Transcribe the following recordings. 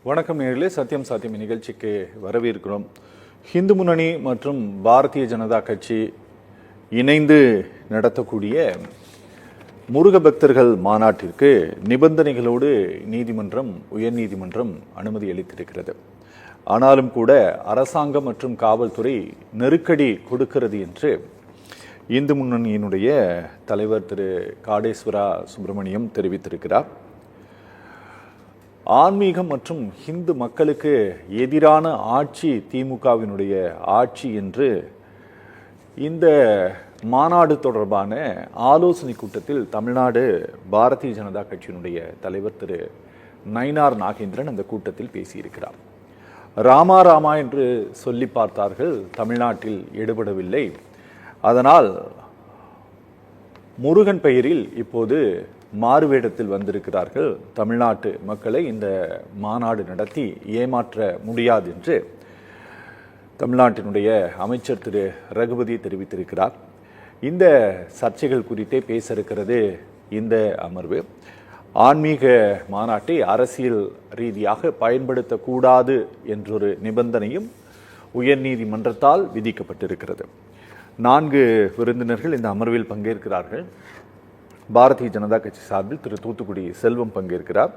வணக்கம் நேயர்களே, சத்தியம் சாத்தியம் நிகழ்ச்சிக்கு வரவேற்கிறோம். ஹிந்து முன்னணி மற்றும் பாரதிய ஜனதா கட்சி இணைந்து நடத்தக்கூடிய முருக பக்தர்கள் மாநாட்டிற்கு நிபந்தனைகளோடு உயர்நீதிமன்றம் அனுமதி அளித்திருக்கிறது. ஆனாலும் கூட அரசாங்கம் மற்றும் காவல்துறை நெருக்கடி கொடுக்கிறது என்று இந்து முன்னணியினுடைய தலைவர் திரு காடேஸ்வரா சுப்பிரமணியம் தெரிவித்திருக்கிறார். ஆன்மீகம் மற்றும் ஹிந்து மக்களுக்கு எதிரான ஆட்சி திமுகவினுடைய ஆட்சி என்று இந்த மாநாடு தொடர்பான ஆலோசனை கூட்டத்தில் தமிழ்நாடு பாரதிய ஜனதா கட்சியினுடைய தலைவர் திரு நயினார் நாகேந்திரன் அந்த கூட்டத்தில் பேசியிருக்கிறார். ராமா என்று சொல்லி பார்த்தார்கள், தமிழ்நாட்டில் எடுபடவில்லை. அதனால் முருகன் பெயரில் இப்போது மாறுவேடத்தில் வந்திருக்கிறார்கள். தமிழ்நாட்டு மக்களை இந்த மாநாடு நடத்தி ஏமாற்ற முடியாது என்று தமிழ்நாட்டினுடைய அமைச்சர் திரு ரகுபதி தெரிவித்திருக்கிறார். இந்த சர்ச்சைகள் குறித்தே பேச இருக்கிறது இந்த அமர்வு. ஆன்மீக மாநாட்டை அரசியல் ரீதியாக பயன்படுத்தக்கூடாது என்றொரு நிபந்தனையும் உயர்நீதிமன்றத்தால் விதிக்கப்பட்டிருக்கிறது. 4 விருந்தினர்கள் இந்த அமர்வில் பங்கேற்கிறார்கள். பாரதிய ஜனதா கட்சி சார்பில் திரு தூத்துக்குடி செல்வம் பங்கேற்கிறார்.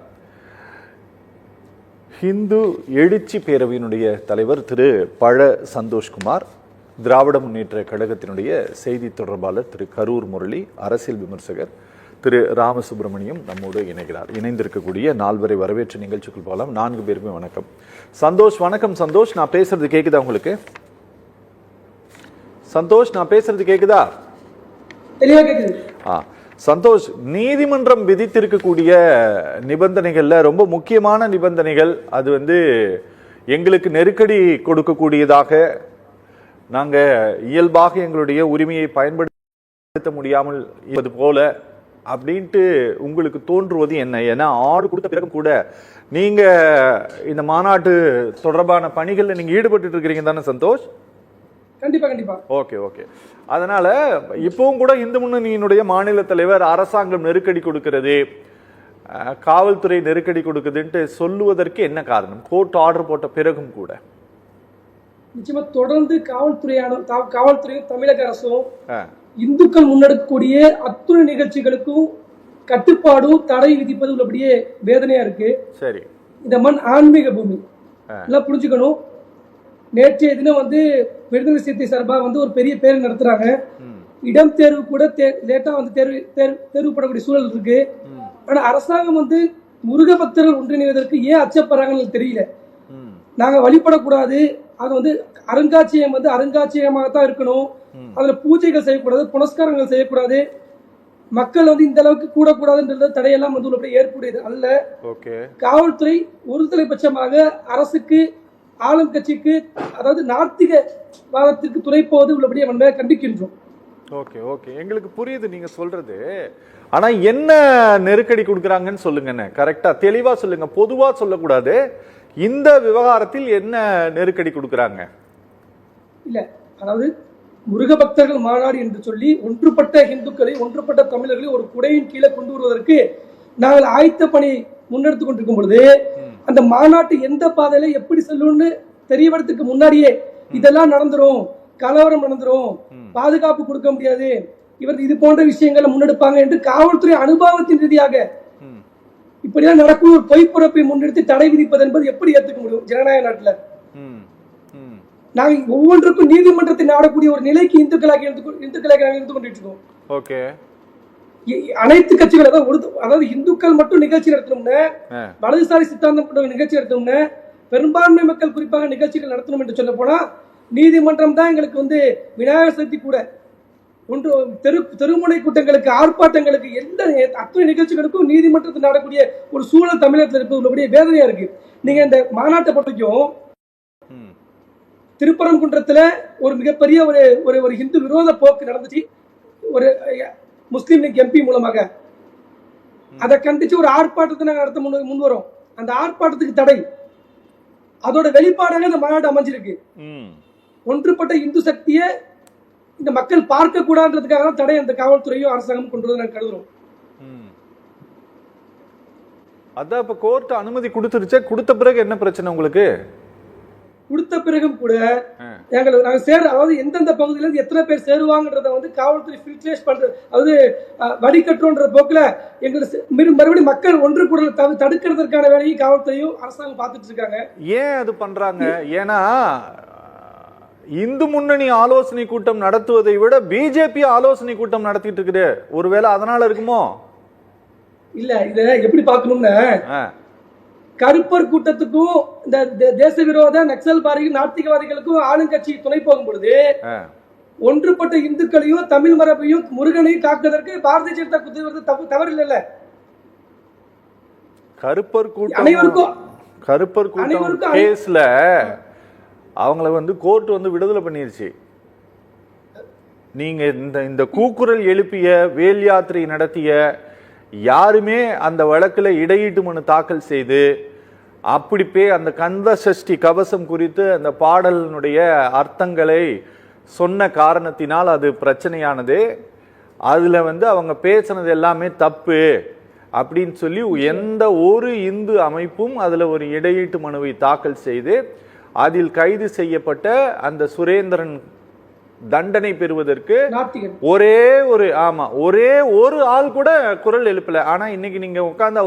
ஹிந்து எழுச்சி பேரவையினுடைய தலைவர் திரு பழ சந்தோஷ்குமார், திராவிட முன்னேற்ற கழகத்தினுடைய செய்தி தொடர்பாளர் திரு கரூர் முரளி, அரசியல் விமர்சகர் திரு ராமசுப்பிரமணியம் நம்மோடு இணைந்திருக்கக்கூடிய 4 பேரை வரவேற்று நிகழ்ச்சிக்குள் போகலாம். 4 பேருமே வணக்கம். சந்தோஷ், வணக்கம் சந்தோஷ். நான் பேசுறது கேக்குதா உங்களுக்கு? சந்தோஷ், நான் பேசுறது கேக்குதா? சந்தோஷ், நீதிமன்றம் விதித்திருக்கக்கூடிய நிபந்தனைகள்ல ரொம்ப முக்கியமான நிபந்தனைகள், அது எங்களுக்கு நெருக்கடி கொடுக்கக்கூடியதாக, நாங்க இயல்பாக எங்களுடைய உரிமையை பயன்படுத்த முடியாமல் இருப்பது போல அப்படின்ட்டு உங்களுக்கு தோன்றுவது என்ன? ஏன்னா ஆர்டர் கொடுத்த பிறகு கூட நீங்க இந்த மாநாட்டு தொடர்பான பணிகள்ல நீங்க ஈடுபட்டு இருக்கிறீங்க தானே சந்தோஷ்? கண்டிப்பா. ஓகே. அதனால இப்பவும் கூட இந்து முன்னணியினுடைய மாநில தலைவர் அரசாங்கம் நெருக்கடி கொடுக்கிறது, காவல்துறை நெருக்கடி கொடுக்குதுன்ட்டு சொல்லுவதற்கு என்ன காரணம்? கோர்ட் ஆர்டர் போட்ட பிறகும் கூட நிச்சயமா தொடர்ந்து காவல்துறையும் தமிழக அரசும் இந்துக்கள் முன்னெடுக்கக்கூடிய அத்துணை நிகழ்ச்சிகளுக்கும் கட்டுப்பாடும் தடை விதிப்பது உள்ளபடியே வேதனையா இருக்கு. சரி, இந்த மண் ஆன்மீக பூமி எல்லாம் புரிஞ்சுக்கணும். நேற்றைய தினம் விடுதலை சிறுத்தை சார்பாக ஒரு பெரிய பேரணி நடத்துறாங்க. இடம் தேர்வு கூட லேட்டா தேர்வுப்படக்கூடிய சூழல் இருக்கு. ஆனா அரசாங்கம் முருக பக்தர்கள் ஒன்றிணைவதற்கு ஏன் அச்சப்படுறாங்கன்னு தெரியல. நாங்க வழிபடக்கூடாது, அது அருங்காட்சியகம் அருங்காட்சியகமாகத்தான் இருக்கணும், அதுல பூஜைகள் செய்யக்கூடாது, புனஸ்காரங்கள் செய்யக்கூடாது, மக்கள் இந்த அளவுக்கு கூடக்கூடாதுன்ற தடையெல்லாம் ஏற்புடையது அல்ல. காவல்துறை ஒரு தலைபட்சமாக அரசுக்கு, ஆளும் கட்சிக்கு, அதாவது நாத்திக வாதத்திற்கு துணை போவது உள்ளபடியே கண்டிக்கின்றோம். ஓகே, எங்களுக்கு புரியுது நீங்க சொல்றது. ஆனா என்ன நெருக்கடி கொடுக்கறாங்கன்னு சொல்லுங்க, கரெக்டா தெளிவா சொல்லுங்க, பொதுவா சொல்லக்கூடாது. இந்த விவகாரத்தில் என்ன நெருக்கடி கொடுக்கறாங்க? இல்ல, அதாவது முருக பக்தர்கள் மாநாடு என்று சொல்லி ஒன்றுபட்ட இந்துக்களை, ஒன்றுபட்ட தமிழர்களை ஒரு குடையின் கீழே கொண்டு வருவதற்கு நாங்கள் ஆயத்த பணி முன்னெடுத்துக் கொண்டிருக்கும் பொழுது அந்த மாநாட்டு எந்த பாதையில எப்படி செல்லும்னு தெரியவதற்கு முன்னாடியே இதெல்லாம் நடந்துரும், கலவரம் நடந்துரும், பாதுகாப்பு கொடுக்க முடியாது, இவர் இது போன்ற விஷயங்களை முன்னெடுப்பாங்க என்று காவல்துறை அனுபவத்தின் ரீதியாக இப்படிதான் நடக்கும் ஒரு பொய்ப்புறப்பை முன்னெடுத்து தடை விதிப்பது என்பது எப்படி ஏற்றுக்க முடியும் ஜனநாயக நாட்டுல? நாங்கள் ஒவ்வொன்றுக்கும் நீதிமன்றத்தை நாடக்கூடிய ஒரு நிலைக்கு இந்துக்களாக இருந்து கொண்டிட்டு இருக்கோம். அனைத்து கட்சிகள், அதாவது இந்துக்கள் மட்டும் நிகழ்ச்சி நடத்தணும்னு, வலதுசாரி சித்தாந்தம் நிகழ்ச்சி நடத்தணும்னு, பெரும்பான்மை மக்கள் குறிப்பாக நிகழ்ச்சிகள் நடத்தணும் என்று சொல்ல போனா நீதிமன்றம் தான் எங்களுக்கு விநாயகர் சதுர்த்தி கூட தெருமுனை கூட்டங்களுக்கு, ஆர்ப்பாட்டங்களுக்கு, எல்லா அத்தனை நிகழ்ச்சிகளுக்கும் நீதிமன்றத்தை நாடக்கூடிய ஒரு சூழல் தமிழகத்தில் இருப்பது உள்ளபடியே வேதனையா இருக்கு. நீங்க இந்த மாநாட்டை பொறுத்தையும் திருப்பரங்குன்றத்துல ஒரு மிகப்பெரிய ஒரு இந்து விரோத போக்கு நடந்துச்சு. ஒரு முஸ்லீம் லீக் எம்பி மூலமாக அதை கண்டிச்சு ஒரு ஆர்ப்பாட்டத்தை நாங்கள் நடத்த முன்வரும். அந்த ஆர்ப்பாட்டத்துக்கு தடை, அதோட வெளிப்பாடாக இந்த மாநாடு அமைஞ்சிருக்கு. ஒன்றுபட்ட இந்து சக்தியை இந்த மக்கள் பார்க்க கூடாதுன்றதுக்காக தடை அந்த காவல்துறையும் அரசாங்கம் கொண்டு வந்து நாங்கள் கருதுறோம். அதான் இப்ப கோர்ட் அனுமதி கொடுத்துருச்சே, கொடுத்த பிறகு என்ன பிரச்சனை உங்களுக்கு? கொடுத்த பிறகும் கூட நாங்க அதாவது எந்தெந்த பகுதியில இருந்து எத்தனை பேர் சேருவாங்கன்றத வந்து காவல்துறை ஃபில்ட்ரேஷன் பண்றது, அதாவது வடிகட்டுன்ற போக்குல எங்களுக்கு மறுபடியும் மக்கள் ஒன்று கூட தடுக்கிறதுக்கான வேலையை காவல்துறையும் அரசாங்கம் பார்த்துட்டு இருக்காங்க. ஏன் அது பண்றாங்க? ஏன்னா இந்து முன்னணி ஆலோசனை கூட்டம் நடத்துவதை விட பிஜேபி ஆலோசனை கூட்டம் நடத்திட்டு இருக்குது. ஒருவேளை அதனால இருக்குமோ? இல்ல, இத எப்படி பார்க்கணும்னா, கருப்பர் கூட்டத்துக்கும் இந்த தேச விரோத நக்சல் பாரி நாத்திகவாதிகளுக்கும் ஆளுங்கட்சி துணை போகும் பொழுது ஒன்றுபட்ட இந்துக்களையும் தமிழ் மரபையும் முருகனையும் காக்குவதற்கு பாரதிய ஜனதா குத்துவது தவறு இல்ல. கருப்பர் கூட்டம் கேஸ்ல அவங்கள வந்து கோர்ட் வந்து விடுதலை பண்ணிருச்சு. நீங்க இந்த கூக்குரல் எழுப்பிய, வேல் யாத்திரை நடத்திய யாருமே அந்த வழக்குல இடையீட்டு மனு தாக்கல் செய்து அப்படி அந்த கந்த சஷ்டி கவசம் குறித்து அந்த பாடலினுடைய அர்த்தங்களை சொன்ன காரணத்தினால் அது பிரச்சனையானது. அதுல வந்து அவங்க பேசினது எல்லாமே தப்பு அப்படின்னு சொல்லி எந்த ஒரு இந்து அமைப்பும் அதுல ஒரு இடையீட்டு மனுவை தாக்கல் செய்து அதில் கைது செய்யப்பட்ட அந்த சுரேந்திரன் தண்டனை பெறுவதற்கு ஒரே ஒரு ஆள் கூட குரல் எழுப்பல. ஆனா இன்னைக்கு நீங்க உட்கார்ந்து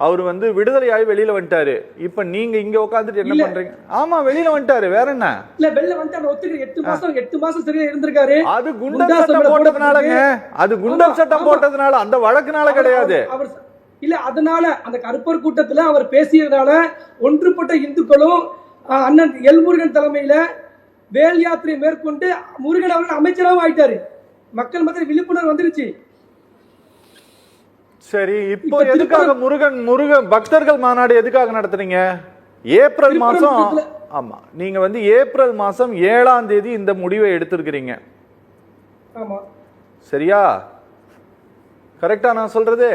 அவர் வந்து விடுதலையாகி வெளியில வந்துட்டாரு. இப்ப நீங்க இங்க உட்கார்ந்துட்டு என்ன பண்றீங்க? ஆமா, வெளியில வந்துட்டாரு, வேற என்ன? இல்ல, வெளியில வந்துட்டாரு, ஒத்துக்கு 8 மாசம் சரியா இருந்திருக்காரு. அது குண்டர் சட்டம் போட்டதுனாலங்க, அது குண்டர் சட்டம் போட்டதுனால, அந்த வழக்குனால கிடையாது. இல்ல, அதனால அந்த கருப்பர் கூட்டத்துல அவர் பேசியதுனால ஒன்றுபட்ட இந்துக்களும் அண்ணன் எல் முருகன் தலைமையில வேல் யாத்திரை மேற்கொண்டு முருகன் அவர்கள் அமைச்சராகவும் ஆயிட்டாரு. மக்கள் மத்தியில் விழிப்புணர்வு வந்துருச்சு. சரி, இப்போ எதுக்காக முருகன் பக்தர்கள் மாநாடு எதுக்காக நடத்துறீங்க? ஏப்ரல் மாசம், ஆமா, நீங்க வந்து ஏப்ரல் மாசம் 7ஆம் தேதி இந்த முடிவை எடுத்திருக்கிறீங்க. ஆமா, சரியா? கரெக்டா நான் சொல்றது?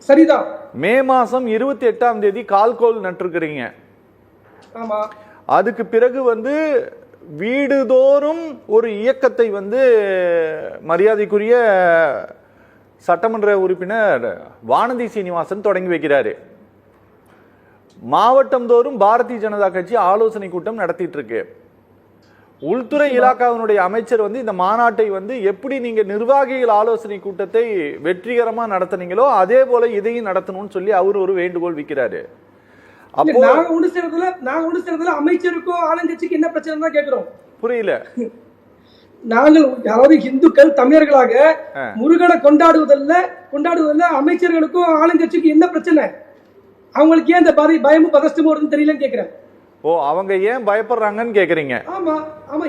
சரிதான். மே மாசம் 28ஆம் தேதி கால்கோல் நட்டிருக்கிறீங்க. ஆமா. அதுக்கு பிறகு வந்து வீடுதோறும் ஒரு இயக்கத்தை வந்து மரியாதைக்குரிய சட்டமன்ற உறுப்பினர் வானதி சீனிவாசன் தொடங்கி வைக்கிறாரு. மாவட்டம் தோறும் பாரதிய ஜனதா கட்சி ஆலோசனை கூட்டம் நடத்திட்டு இருக்கு. உள்துறை இலாக்காவினுடைய அமைச்சர் வந்து இந்த மாநாட்டை வந்து எப்படி நீங்க நிர்வாகிகள் ஆலோசனை கூட்டத்தை வெற்றிகரமா நடத்தினீங்களோ அதே போல இதையும் நடத்தணும்னு சொல்லி அவர் ஒரு வேண்டுகோள் வைக்கிறாரு. அப்போ நாங்க ஒன்று சேர்றதுல அமைச்சருக்கும் ஆளுங்கட்சிக்கு என்ன பிரச்சனை தான் கேட்கிறோம். புரியல. நாங்கள் யாராவது இந்துக்கள் தமிழர்களாக முருகனை கொண்டாடுவதில்ல அமைச்சர்களுக்கும் ஆளுங்கட்சிக்கு என்ன பிரச்சனை? அவங்களுக்கு ஏன் இந்த பயமும் பதஷ்டமும் வருதுன்னு தெரியலன்னு கேட்கிறேன். ஓ, அவங்க ஏன் பயப்படுறாங்கன்னு கேக்குறீங்க? ஆமா,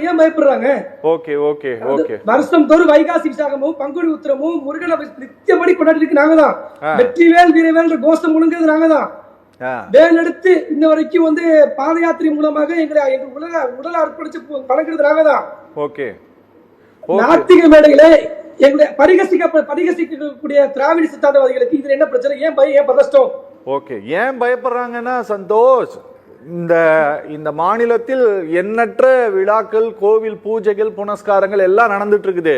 ஏன் பயப்படுறாங்க? Okay okay okay. வருஷம் தோறும் வைகாசி விசாகமும் பங்குனி உத்திரமும் முருகனை நித்தியபடி கொண்டாடிட்டு நாங்க தான். வெற்றிவேல் வீரவேல் கோஷம் முழுங்கிறது நாங்க தான். வேல் எடுத்து இன்ன வரைக்கும் வந்து பாத யாத்திரை மூலமாக எங்க உடலை அர்ப்பணிச்சு பழகிறது நாங்க தான். ஓகே. நாத்திக மேடைகளை எங்களை பரிகசிக்கக்கூடிய திராவிட சித்தாந்தவாதிகளுக்கு இதுல என்ன பிரச்சனை? ஏன் பயம், ஏன் பதஷ்டம்? ஓகே, ஏன் பயப்படுறாங்கன்னா சந்தோஷ், இந்த மாநிலத்தில் எண்ணற்ற விழாக்கள், கோவில் பூஜைகள், புனஸ்காரங்கள் எல்லாம் நடந்துட்டு இருக்குது.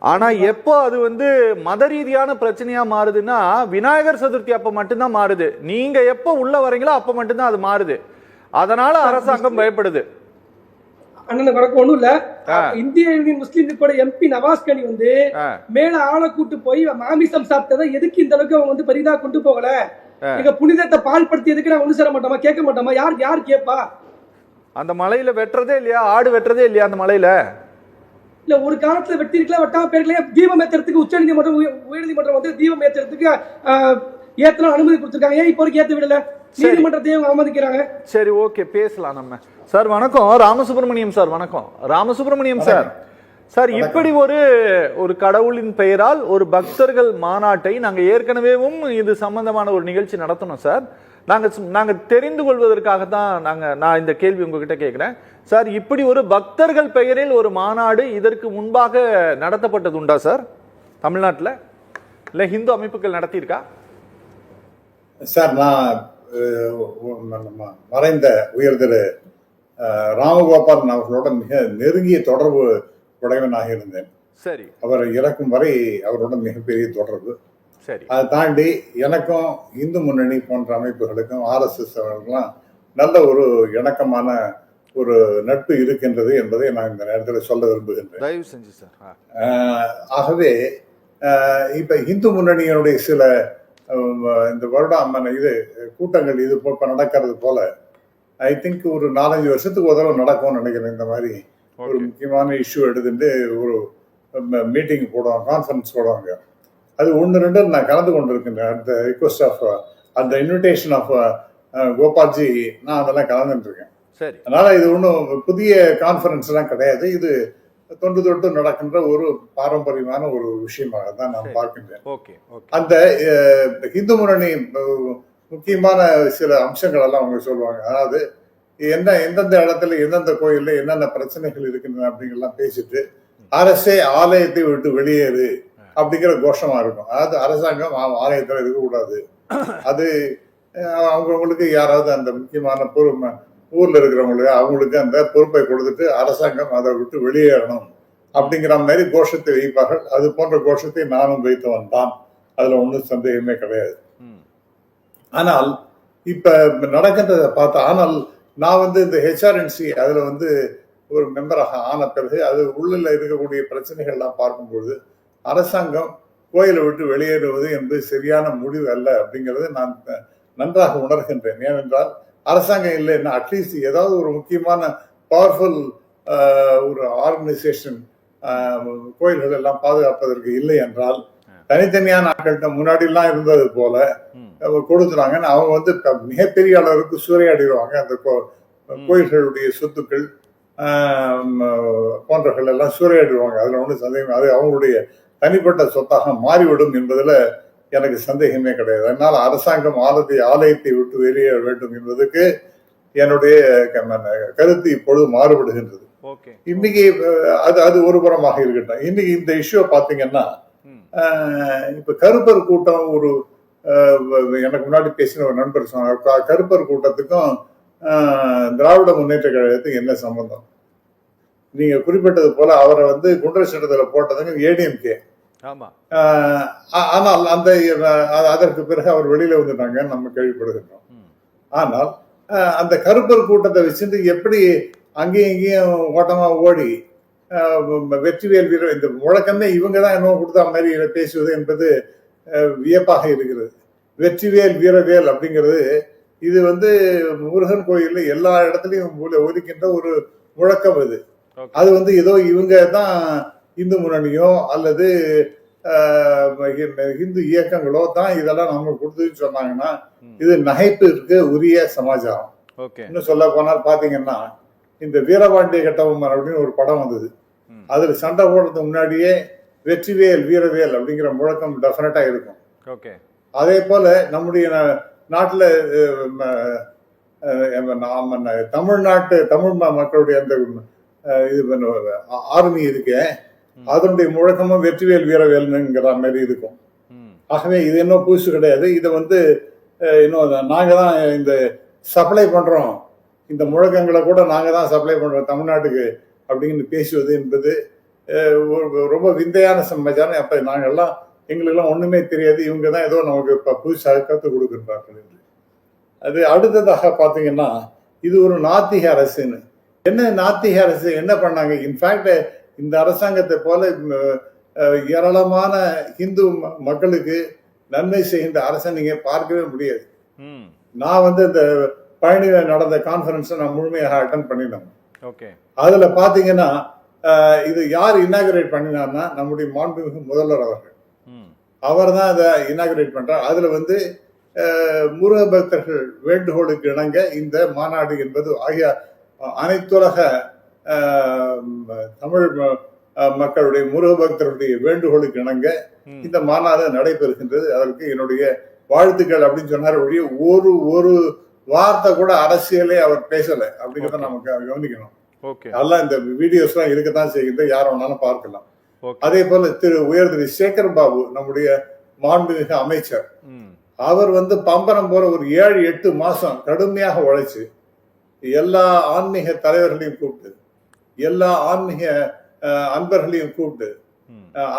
ஆனா எப்போ அது வந்து மத ரீதியான பிரச்சனையா மாறுதுன்னா விநாயகர் சதுர்த்தி அப்ப மட்டும்தான் மாறுது. நீங்க எப்போ உள்ள வரீங்களோ அப்ப மட்டும்தான் அது மாறுது. அதனால அரசாங்கம் பயப்படுது. அண்ணன் வழக்கம் ஒண்ணும் இல்ல. இந்திய யூனியன் முஸ்லீம் லீக்கோட எம்பி நவாஸ் கனி வந்து மேல ஆளை கூட்டு போய் மாமிசம் சாப்பிட்டதை எதுக்கு இந்த அளவுக்கு அவங்க வந்து பெரிதா கொண்டு போகல, எங்க புனிதத்தை பால் படுத்தி எதுக்கு நான் ஒண்ணு சேர மாட்டோமா, கேட்க மாட்டோமா? யார் கேட்பா? அந்த மலையில வெட்டுறதே இல்லையா? ஆடு வெட்டுறதே இல்லையா அந்த மலையில? இல்ல, ஒரு காலத்துல வெட்டி இருக்கலாம், வெட்டாம பேருக்கலையே. தீபம் ஏத்துறதுக்கு உச்ச நீதிமன்றம் உயர்நீதிமன்றம் வந்து தீபம் ஏத்துறதுக்கு ஏத்தலாம் அனுமதி கொடுத்திருக்காங்க. ஏன் இப்போ வரைக்கும் ஏத்த விடல? நீதிமன்றத்தையும் அவமதிக்கிறாங்க. சரி, ஓகே, பேசலாம் நம்ம. சார் வணக்கம். ராமசுப்ரமணியம் சார் வணக்கம். ராமசுப்ரமணியம் சார், சார் இப்படி ஒரு கடவுளின் பெயரால் ஒரு பக்தர்கள் மாநாட்டை நாங்க ஏற்கனவேவும் இது சம்பந்தமான ஒரு நிகழ்ச்சி நடத்தணும் சார். நாங்க தெரிந்து கொள்வதற்காகத்தான் நான் இந்த கேள்வி உங்ககிட்ட கேட்கிறேன் சார். இப்படி ஒரு பக்தர்கள் பெயரில் ஒரு மாநாடு இதற்கு முன்பாக நடத்தப்பட்டது உண்டா சார் தமிழ்நாட்டில்? இல்ல ஹிந்து அமைப்புகள் நடத்தியிருக்கா சார்? நான் மறைந்த உயர்திரு ராமகோபாலன் அவர்களோட மிக நெருங்கிய தொடர்பு உடையவனாக இருந்தேன். சரி. அவர் இறக்கும் வரை அவருடன் மிகப்பெரிய தொடர்பு. சரி. அதை தாண்டி எனக்கும் இந்து முன்னணி போன்ற அமைப்புகளுக்கும் ஆர்எஸ்எஸ் அவர்களுக்கெல்லாம் நல்ல ஒரு இணக்கமான ஒரு நட்பு இருக்கின்றது என்பதை நான் இந்த நேரத்தில் சொல்ல விரும்புகின்றேன். தயவு செஞ்சு சார். ஆகவே இப்ப இந்து முன்னணியினுடைய சில இந்த வருடம் இது கூட்டங்கள் இது இப்ப நடக்கிறது போல ஐ திங்க் ஒரு 4-5 வருஷத்துக்கு ஒரு தடவை நடக்கும்னு நினைக்கிறேன். இந்த மாதிரி ஒரு முக்கியமான இஷ்யூ எடுத்துட்டு ஒரு மீட்டிங் போடுவாங்க, கான்ஃபரன்ஸ் போடுவாங்க. அது 1-2 நான் கலந்து கொண்டிருக்கின்றேன். அந்த ரிக்வஸ்ட் ஆஃப் அந்த இன்விடேஷன் ஆஃப் கோபால்ஜி நான் அதெல்லாம் கலந்துட்டு இருக்கேன். சரி. அதனால இது ஒன்றும் புதிய கான்ஃபரன்ஸ் எல்லாம் கிடையாது. இது தொன்று தொட்டு நடக்கின்ற ஒரு பாரம்பரியமான ஒரு விஷயமாக தான் நான் பார்க்கின்றேன். அந்த இந்து முன்னணி முக்கியமான சில அம்சங்கள் எல்லாம் அவங்க சொல்லுவாங்க. அதாவது எந்தெந்த இடத்துல எந்தெந்த கோயில்ல என்னென்ன பிரச்சனைகள் இருக்கின்றன அப்படிங்கலாம் பேசிட்டு அரசே ஆலயத்தை விட்டு வெளியேறு அப்படிங்கிற கோஷமா இருக்கும். அதாவது அரசாங்கம் ஆலயத்துல இருக்கக்கூடாது, அது அவங்களுக்கு யாராவது அந்த முக்கியமான ஊர்ல இருக்கிறவங்களுக்கு அவங்களுக்கு அந்த பொறுப்பை கொடுத்துட்டு அரசாங்கம் அதை விட்டு வெளியேறணும் அப்படிங்கிற மாதிரி கோஷத்தை வைப்பார்கள். அது போன்ற கோஷத்தை நானும் வைத்தவன் தான், அதுல ஒன்றும் சந்தேகமே கிடையாது. ஆனால் இப்ப நடக்கின்றதை பார்த்தா, ஆனால் நான் இந்த ஹெச்ஆர்என்சி அதுல ஒரு மெம்பராக ஆன பிறகு அது உள்ள இருக்கக்கூடிய பிரச்சனைகள் எல்லாம் பார்க்கும்பொழுது அரசாங்கம் கோயிலை விட்டு வெளியேறுவது என்பது சரியான முடிவு அல்ல அப்படிங்கிறது நான் நன்றாக உணர்கின்றேன். ஏனென்றால் அரசாங்கம் இல்லைன்னா அட்லீஸ்ட் ஏதாவது ஒரு முக்கியமான பவர்ஃபுல் ஒரு ஆர்கனைசேஷன் கோயில்கள் எல்லாம் பாதுகாப்பதற்கு இல்லை என்றால் தனித்தனியான ஆட்கள்கிட்ட முன்னாடிலாம் இருந்தது போல கொடுத்துறாங்கன்னு அவங்க மிகப்பெரிய அளவுக்கு சூறையாடிடுவாங்க. அந்த கோயில்களுடைய சொத்துக்கள் போன்றவர்கள் எல்லாம் சூறையாடிடுவாங்க. அதுல ஒன்றும் சந்தேகம், அது அவங்களுடைய தனிப்பட்ட சொத்தாக மாறிவிடும் என்பதுல எனக்கு சந்தேகமே கிடையாது. அதனால அரசாங்கம் ஆலயத்தை விட்டு வெளியேற வேண்டும் என்பதற்கு என்னுடைய கருத்து இப்பொழுது மாறுபடுகின்றது. இன்னைக்கு அது ஒரு புறமாக இருக்கட்டும். இன்னைக்கு இந்த இஷ்யூ பாத்தீங்கன்னா இப்ப கருப்பர் கூட்டம் ஒரு எனக்கு முன்னாடி பேசின ஒரு நண்பர் சொன்னார், கருப்பர் கூட்டத்துக்கும் திராவிட முன்னேற்ற கழகத்துக்கு என்ன சம்பந்தம்? நீங்க குறிப்பிட்டது போல அவரை குண்டர் சட்டத்துல போட்டதுங்க ஏடிஎம்கே. ஆனால் அதற்கு பிறகு அவர் வெளியில வந்துட்டாங்க நம்ம கேள்விப்படுகின்றோம். ஆனால் அந்த கருப்பர் கூட்டத்தை வச்சுட்டு எப்படி அங்கேயும் இங்கேயும் ஓட்டமா ஓடி வெற்றிவேல் வீர இந்த முழக்கமே இவங்க தான் என்ன கொடுத்தா மாதிரி பேசுவது என்பது வியப்பாக இருக்கிறது. வெற்றிவேல் வீரவேல் அப்படிங்கிறது இது முருகன் கோயில்ல எல்லா இடத்துலயும் ஒதுக்கின்ற ஒரு முழக்கம். அது ஏதோ இவங்க தான் இந்து முன்னணியோ அல்லது இந்து இயக்கங்களோ தான் இதெல்லாம் நம்ம கொடுத்துன்னு சொன்னாங்கன்னா இது நகைப்பிற்கு உரிய சமாச்சாரம். இன்னும் சொல்ல போனால் பாத்தீங்கன்னா இந்த வீரபாண்டிய கட்டபொம்மன் அப்படின்னு ஒரு படம் வந்தது. அதுல சண்டை போடுறதுக்கு முன்னாடியே வெற்றிவேல் வீரவேல் அப்படிங்கிற முழக்கம் டெஃபினட்டா இருக்கும். அதே போல நம்முடைய நாட்டுல தமிழ்நாட்டு தமிழ் மக்களுடைய அந்த இது ஆர்மி இருக்கே அதனுடைய முழக்கமும் வெற்றிவேல் வீரவேல்ங்கிற மாதிரி இருக்கும். ஆகவே இது இன்னும் புதுசு கிடையாது. இதை இன்னும் நாங்க தான் இந்த சப்ளை பண்றோம், இந்த முழக்கங்களை கூட நாங்க தான் சப்ளை பண்றோம் தமிழ்நாட்டுக்கு அப்படின்னு பேசுவது என்பது ரொம்ப விந்தையான சமாச்சாரம். அப்ப நாங்கெல்லாம் எங்களுக்கெல்லாம் ஒண்ணுமே தெரியாது, இவங்க தான் ஏதோ நமக்கு புதுசாக கற்றுக் கொடுக்கின்றார்கள் என்று. அது அடுத்ததாக பாத்தீங்கன்னா இது ஒரு நாத்திக அரசுன்னு. என்ன நாத்திக அரசு என்ன பண்ணாங்க? இன்ஃபேக்ட் இந்த அரசாங்கத்தை போல ஏராளமான இந்து மக்களுக்கு நன்மை செய்கின்ற அரசை நீங்க பார்க்கவே முடியாது. நான் இந்த பழனியில நடந்த கான்ஃபரன்ஸ் நான் முழுமையாக அட்டன் பண்ணினேன். அதுல பாத்தீங்கன்னா இது யார் இனாகரேட் பண்ணினார்னா நம்முடைய மாண்புமிகு முதல்வர் அவர்கள். அவர் தான் அதை இனாகரேட் பண்றார். அதுல முருக பக்தர்கள் வேண்டுகோளுக்கு இணங்க இந்த மாநாடு என்பது ஆகிய அனைத்துலக தமிழ் மக்களுடைய முருக பக்தர்களுடைய வேண்டுகோளுக்கு இணங்க இந்த மாநாடு நடைபெறுகின்றது. அதற்கு என்னுடைய வாழ்த்துக்கள் அப்படின்னு சொன்னார். ஒரு ஒரு வார்த்தை கூட அரசியலே அவர் பேசல அப்படிங்கிறத நமக்கு கவனிக்கணும். அதெல்லாம் இந்த வீடியோஸ் எல்லாம் இருக்கத்தான் செய்கின்ற, யார் வேணாலும் பார்க்கலாம். அதே போல திரு சேகர் பாபு நம்முடைய மாண்புமிகு அமைச்சர், அவர் பம்பரம் போற ஒரு 7-8 மாசம் கடுமையாக உழைச்சு எல்லா ஆன்மீக தலைவர்களையும் கூப்பிட்டு எல்லா ஆன்மீக அன்பர்களையும் கூப்பிட்டு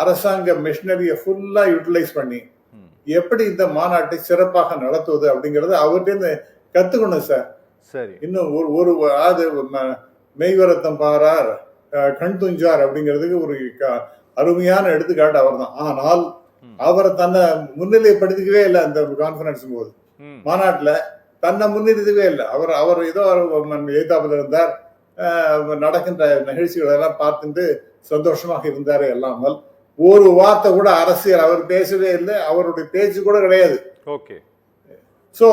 அரசாங்க மிஷினரிய ஃபுல்லா யூட்டிலைஸ் பண்ணி எப்படி இந்த மாநாட்டை சிறப்பாக நடத்துவது அப்படிங்கறத அவர்கிட்ட கத்துக்கணும் சார். சரி. இன்னும் ஒரு மெய்வரத்தம் பாரார் கண் துஞ்சார் அப்படிங்கிறதுக்கு ஒரு அருமையான எடுத்துக்காட்டு அவர் தான். ஆனால் அவரை தன்னை முன்னிலைப்படுத்திக்கவே இல்லை அந்த கான்பரன்ஸ் போது, மாநாட்டுல தன்னை முன்னிறுத்தவே இல்லை. அவர் ஏதோ எதிர்த்தாப்புல இருந்தார், நடக்கின்ற நிகழ்ச்சிகள் எல்லாம் பார்த்துட்டு சந்தோஷமாக இருந்தாரு அல்லாமல் ஒரு வார்த்தை கூட அரசியல் அவர் பேசவே இல்லை, அவருடைய பேச்சு கூட கிடையாது. ஓகே. சோ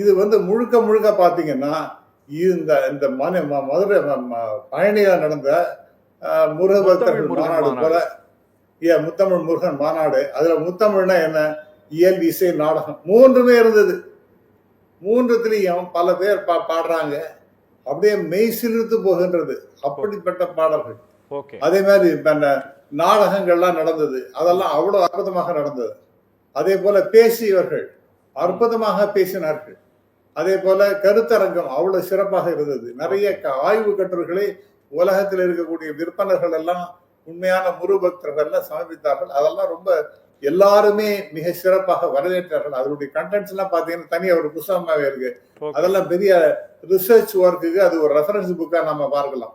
இது முழுக்க முழுக்க பாத்தீங்கன்னா இந்த மதுரை பழனியில நடந்த முருகபக்தர்கள் மாநாடு போல முத்தமிழ் முருகன் மாநாடு. அதுல முத்தமிழ்னா என்ன, இயல், இசை, நாடகம் மூன்றுமே இருந்தது. மூன்றுத்திலையும் பல பேர் பாடுறாங்க, அப்படியே மெய் சிலிர்த்து போகின்றது அப்படிப்பட்ட பாடல்கள். அதே மாதிரி நாடகங்கள்லாம் நடந்தது, அதெல்லாம் அவ்வளவு அற்புதமாக நடந்தது. அதே போல பேசியவர்கள் அற்புதமாக பேசினார்கள். அதே போல கருத்தரங்கம் அவ்வளவு சிறப்பாக இருந்தது. நிறைய ஆய்வு கட்டுரைகளை உலகத்தில் இருக்கக்கூடிய விற்பனர்கள் எல்லாம் உண்மையான முருபக்தர்கள் எல்லாம் சமர்ப்பித்தார்கள். அதெல்லாம் ரொம்ப எல்லாருமே மிக சிறப்பாக வரவேற்றார்கள். அதனுடைய கண்டென்ட்ஸ் எல்லாம் பாத்தீங்கன்னா தனியா ஒரு புத்தகமாவே இருக்கு. அதெல்லாம் பெரிய ரிசர்ச் ஒர்க்குக்கு அது ஒரு ரெஃபரன்ஸ் புக்கா நம்ம பார்க்கலாம்.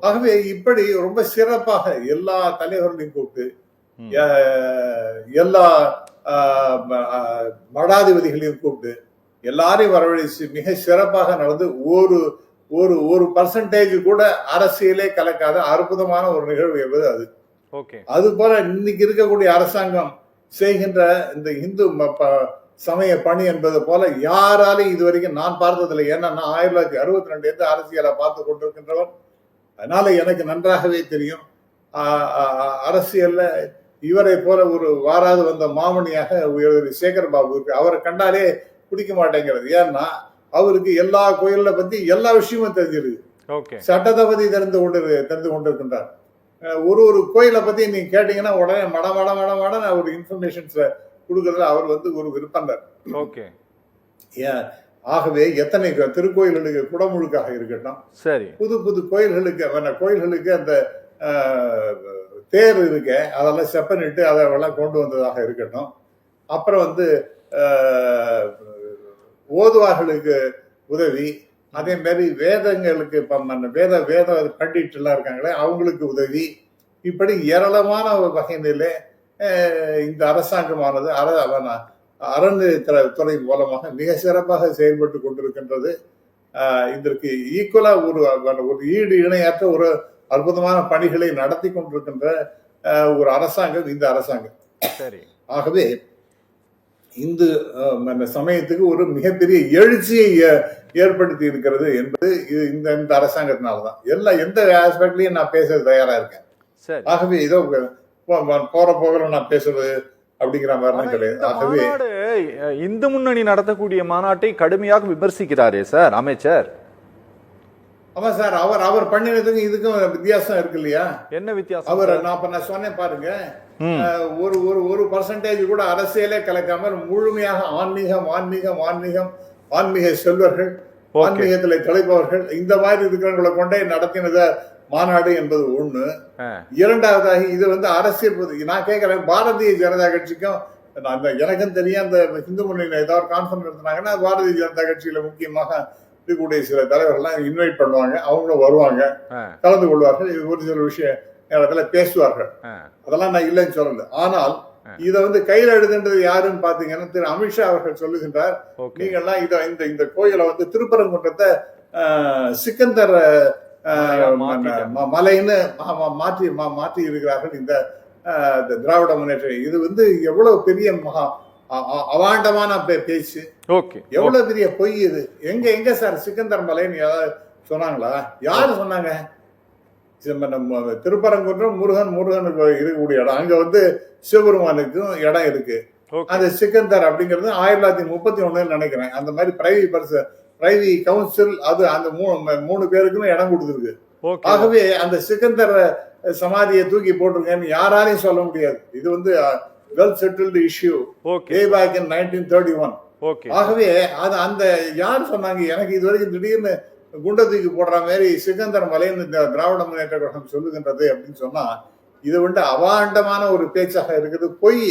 ஆகவே இப்படி ரொம்ப சிறப்பாக எல்லா தலைவர்களையும் கூப்பிட்டு எல்லா மடாதிபதிகளையும் கூப்பிட்டு எல்லாரையும் வரவழைச்சு மிக சிறப்பாக நடந்து ஒரு பர்சன்டேஜ் கூட அரசியலே கலக்காத அற்புதமான ஒரு நிகழ்வு என்பது அது. அது போல இன்னைக்கு இருக்கக்கூடிய அரசாங்கம் செய்கின்ற இந்த இந்து சமய பணி என்பது போல யாராலையும் இதுவரைக்கும் நான் பார்த்ததில்லை. ஏன்னா நான் 1962 அரசியலை பார்த்து கொண்டிருக்கின்றவர், அதனால எனக்கு நன்றாகவே தெரியும். அரசியல்ல இவரை போல ஒரு வாராது வந்த மாமணியாக சேகர் பாபு இருக்கு. அவரை கண்டாலே பிடிக்க மாட்டேங்கிறது. ஏன்னா அவருக்கு எல்லா கோயில்ல பத்தி எல்லா விஷயமும் தெரிஞ்சிருக்கு. சட்டத்தை பத்தி தெரிந்து கொண்டிருக்கின்றார். ஒரு கோயிலை பத்தி நீங்க கேட்டீங்கன்னா உடனே மட ஒரு இன்ஃபர்மேஷன்ஸ் கொடுக்கறதுல அவர் ஒரு விருப்பந்தர். ஆகவே எத்தனை திருக்கோயில்களுக்கு குடமுழுக்காக இருக்கட்டும், சரி, புது கோயில்களுக்கு அந்த தேர் இருக்க அதெல்லாம் செப்பனிட்டு அதெல்லாம் கொண்டு வந்ததாக இருக்கட்டும். அப்புறம் ஓதுவார்களுக்கு உதவி, அதே மாதிரி வேதங்களுக்கு வேத பண்டிட்டு எல்லாம் இருக்காங்களே அவங்களுக்கு உதவி, இப்படி ஏராளமான வகையிலே இந்த அரசாங்கமானது அறநிலையத்துறை மூலமாக மிக சிறப்பாக செயல்பட்டு கொண்டிருக்கின்றது. இதற்கு ஈக்குவலா ஒரு ஈடு இணையற்ற ஒரு அற்புதமான பணிகளை நடத்தி கொண்டிருக்கின்ற ஒரு அரசாங்கம் இந்த அரசாங்கம். ஆகவே இந்து சமயத்துக்கு ஒரு மிகப்பெரிய எழுச்சியை ஏற்படுத்தி இருக்கிறது என்பது இந்த அரசாங்கத்தினால்தான். எந்த ஆஸ்பெக்ட்லயும் நான் பேச தயாரா இருக்கேன். ஆகவே இதோ போகிற நான் பேசுறது அப்படிங்கிற மாதிரி கிடையாது. ஆகவே இந்து முன்னணி நடத்தக்கூடிய மாநாட்டை கடுமையாக விமர்சிக்கிறாரே சார் அமைச்சர். ஆமா சார், அவர் பண்ணினதுக்கும் இதுக்கும் வித்தியாசம் இருக்கு இல்லையா? என்ன வித்தியாசம்? நான் சொன்னேன் பாருங்க, ஒரு பர்சன்டேஜ் கூட அரசியலே கலக்காம முழுமையாக ஆன்மீக செல்வர்கள், ஆன்மீகத்துல தலைப்பவர்கள், இந்த மாதிரி இருக்கிறவங்களை கொண்டே நடத்தினத மாநாடு என்பது ஒண்ணு. இரண்டாவதாக இது அரசியல். நான் கேட்கிறேன், பாரதிய ஜனதா கட்சிக்கும் எனக்கும் தெரியும், அந்த இந்து முன்னணி ஏதாவது கான்ஃபரன்ஸ் நடத்தினாங்கன்னா பாரதிய ஜனதா கட்சியில முக்கியமாக இருக்கக்கூடிய சில தலைவர்கள்லாம் இன்வைட் பண்ணுவாங்க, அவங்களும் வருவாங்க, கலந்து கொள்வார்கள், ஒரு சில விஷய நேரத்துல பேசுவார்கள். அதெல்லாம் நான் இல்லைன்னு சொல்லல. ஆனால் இதை கையில எழுதுன்றது யாருன்னு பாத்தீங்கன்னா திரு அமித்ஷா அவர்கள் சொல்லுகின்றார், நீங்கெல்லாம் இந்த கோயிலை திருப்பரங்குன்றத்தை சிக்கந்தர் மலைன்னு மாற்றி இருக்கிறார்கள் இந்த திராவிட முன்னேற்றம். இது எவ்வளவு பெரிய அவாண்டமான பேச்சு, எவ்வளவு பெரிய பொய் இது. எங்க சார் சிக்கந்தர் மலைன்னு ஏதாவது சொன்னாங்களா? யாரு சொன்னாங்க? திருப்பரங்குன்றம் முருகனுக்கு இருக்கக்கூடிய இடம், அங்க சிவபெருமானுக்கும் இடம் இருக்கு. அந்த சிக்கந்தர் அப்படிங்கிறது 1931 நினைக்கிறேன். அந்த மாதிரி பிரைவி கவுன்சில் அது அந்த 3 பேருக்குமே இடம் கொடுத்துருக்கு. ஆகவே அந்த சிக்கந்தர் சமாதியை தூக்கி போட்டிருக்கேன்னு யாராலையும் சொல்ல முடியாது. இது well settled issue way back in 1931. ஆகவே அது அந்த யார் சொன்னாங்க? எனக்கு இது வரைக்கும் திடீர்னு குண்ட தூக்கி போடுற மாதிரி சிக்கந்தர் மலைன்னு இந்த திராவிட முன்னேற்ற கழகம் சொல்லுகின்றது அப்படின்னு சொன்னா இது அவாண்டமான ஒரு பேச்சாக இருக்குது, பொய்.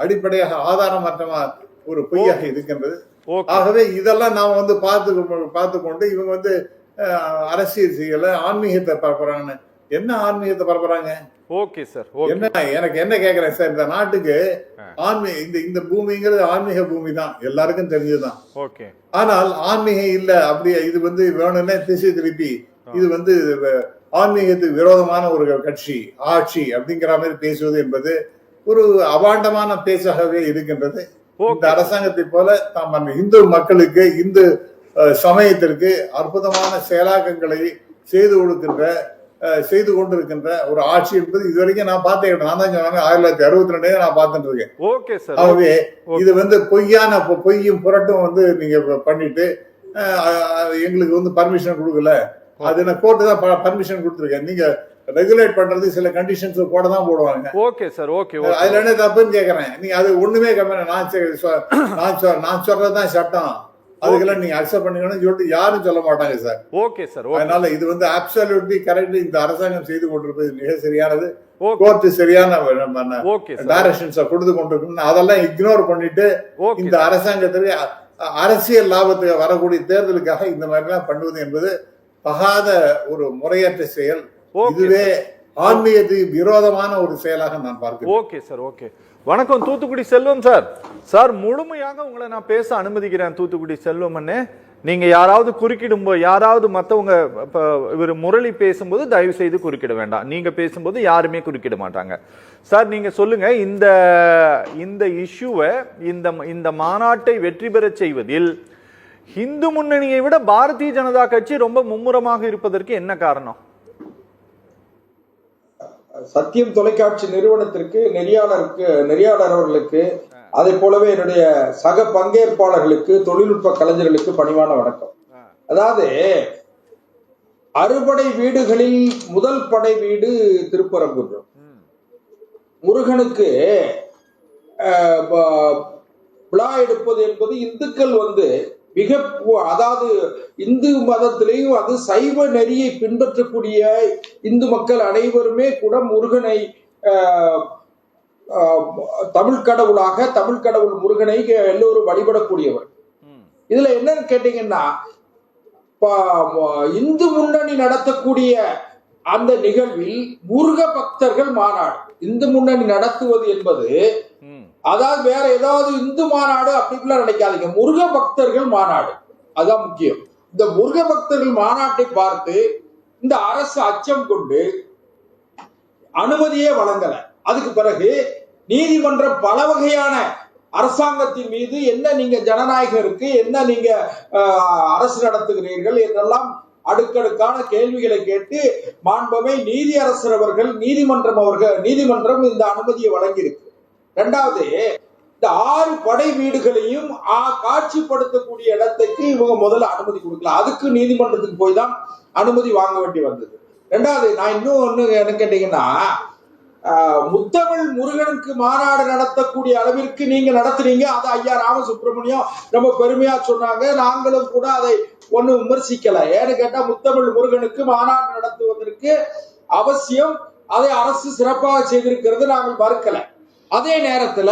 அடிப்படையாக ஆதாரமற்ற ஒரு பொய்யாக இருக்கின்றது. ஓகே ஆகவே இதெல்லாம் நாம வந்து பார்த்து கொண்டு இவங்க வந்து அரசியல் செய்யல, ஆன்மீகத்தை பரப்புறாங்கன்னு. என்ன ஆன்மீகத்தை பரப்புறாங்க? Okay sir. ஓகே. என்ன எனக்கு என்ன கேக்குறேன் சார், இந்த நாட்டுக்கு இந்த பூமிங்கிறது ஆன்மீக பூமி தான், எல்லாருக்கும் தெரிஞ்சதுதான். ஓகே. ஆனால் ஆன்மீகம் இல்ல, அப்படி இது வந்து வேணும்னே திசை திருப்பி இது வந்து ஆன்மீகத்துக்கு விரோதமான ஒரு கட்சி ஆட்சி அப்படிங்கிற மாதிரி பேசுவது என்பது ஒரு அபாண்டமான பேச்சாகவே இருக்கின்றது. இந்த அரசாங்கத்தை போல தாம் இந்து மக்களுக்கு, இந்து சமயத்திற்கு அற்புதமான செயலாக்கங்களை செய்து கொண்டிருக்கின்ற ஒரு ஆட்சி என்பது இதுவரைக்கும் நான் பார்த்தேன். நான் தான் சொன்னாங்க 1962 நான் பார்த்துட்டு இருக்கேன். Okay sir. ஆகவே இது வந்து பொய்யும் புரட்டும் வந்து நீங்க பண்ணிட்டு எங்களுக்கு வந்து பர்மிஷன் கொடுக்கல, அது நான் கோர்ட்டு தான் பர்மிஷன் கொடுத்துருக்கேன். நீங்க ரெகுலேட் பண்றது சில கண்டிஷன்ஸ் தான் போடுவாங்க. Okay sir. ஓகே. அதுல என்ன தப்புன்னு கேக்குறேன். நீங்க அது ஒண்ணுமே கம்மி, நான் சொல்றதுதான் சட்டம், அதுக்கெல்லாம் நீங்க அக்செப்ட் பண்ணிக்கணும்னு சொல்லிட்டு யாரும் சொல்ல மாட்டாங்க சார். Okay sir. அதனால இது வந்து அப்சல்யூட்லி கரெக்ட். இந்த அரசாங்கம் செய்து கொண்டிருப்பது மிக சரியானது. கோர்ட் சரியான டைரக்ஷன்ஸ் கொடுத்து கொண்டிருக்கு. அதெல்லாம் இக்னோர் பண்ணிட்டு இந்த அரசாங்கத்திற்கு அரசியல் லாபத்துக்கு வரக்கூடிய தேர்தலுக்காக இந்த மாதிரி எல்லாம் பண்ணுவது என்பது தகாத ஒரு முறையற்ற செயல். இதுவே ஆன்மீகத்துக்கு விரோதமான ஒரு செயலாக நான் பார்க்கிறேன். Okay sir. ஓகே. வணக்கம் தூத்துக்குடி செல்வம் சார். சார் முழுமையாக உங்களை நான் பேச அனுமதிக்கிறேன். தூத்துக்குடி செல்வம் அண்ணே, நீங்க யாராவது குறுக்கிடும்போது, யாராவது மற்றவங்க இவர் முரளி பேசும்போது தயவு செய்து குறுக்கிட வேண்டாம். நீங்க பேசும்போது யாருமே குறுக்கிட மாட்டாங்க. சார் நீங்க சொல்லுங்க, இந்த இஷ்யூவை, இந்த மாநாட்டை வெற்றி பெற செய்வதில் இந்து முன்னணியை விட பாரதிய ஜனதா கட்சி ரொம்ப மும்முரமாக இருப்பதற்கு என்ன காரணம்? சத்தியம் தொலைக்காட்சி நிறுவனத்திற்கு, நெறியாளர் அவர்களுக்கு, அதே போலவே என்னுடைய சக பங்கேற்பாளர்களுக்கு, தொழில்நுட்ப கலைஞர்களுக்கு பணிவான வணக்கம். அதாவது அறுபடை வீடுகளில் முதல் படை வீடு திருப்பரங்குன்றம். முருகனுக்கு விழா எடுப்பது என்பது இந்துக்கள் வந்து அதாவது இந்து மதத்திலேயும் அது சைவ நெறியை பின்பற்றக்கூடிய இந்து மக்கள் அனைவருமே கூட முருகனை தமிழ் கடவுள் முருகனை எல்லோரும் வழிபடக்கூடியவர். இதுல என்னன்னு கேட்டீங்கன்னா, இந்து முன்னணி நடத்தக்கூடிய அந்த நிகழ்வில் முருக பக்தர்கள் மாநாடு, இந்து முன்னணி நடத்துவது என்பது அதாவது வேற ஏதாவது இந்து மாநாடு அப்படிலாம் நினைக்காதீங்க, முருக பக்தர்கள் மாநாடு, அதான் முக்கியம். இந்த முருக பக்தர்கள் மாநாட்டை பார்த்து இந்த அரசு அச்சம் கொண்டு அனுமதியே வழங்கல. அதுக்கு பிறகு நீதிமன்றம் பல வகையான அரசாங்கத்தின் மீது என்ன நீங்க ஜனநாயகம் இருக்கு, என்ன நீங்க அரசு நடத்துகிறீர்கள் என்றெல்லாம் அடுக்கடுக்கான கேள்விகளை கேட்டு மாண்புமை நீதியரசர் அவர்கள் நீதிமன்றம் இந்த அனுமதியை வழங்கியிருக்கு. இரண்டாவது, இந்த 6 படை வீடுகளையும் காட்சிப்படுத்தக்கூடிய இடத்துக்கு இவங்க முதல்ல அனுமதி கொடுக்கல. அதுக்கு நீதிமன்றத்துக்கு போய் தான் அனுமதி வாங்க வேண்டி வந்தது. ரெண்டாவது, நான் இன்னும் ஒண்ணு என்ன கேட்டீங்கன்னா, முத்தமிழ் முருகனுக்கு மாநாடு நடத்தக்கூடிய அளவிற்கு நீங்க நடத்துறீங்க. அது ஐயா ராமசுப்ரமணியம் ரொம்ப பெருமையா சொன்னாங்க. நாங்களும் கூட அதை ஒன்னும் விமர்சிக்கல. ஏன்னு கேட்டா, முத்தமிழ் முருகனுக்கு மாநாடு நடத்துவதற்கு அவசியம், அதை அரசு சிறப்பாக செய்திருக்கிறது, நாங்கள் மறுக்கல. அதே நேரத்துல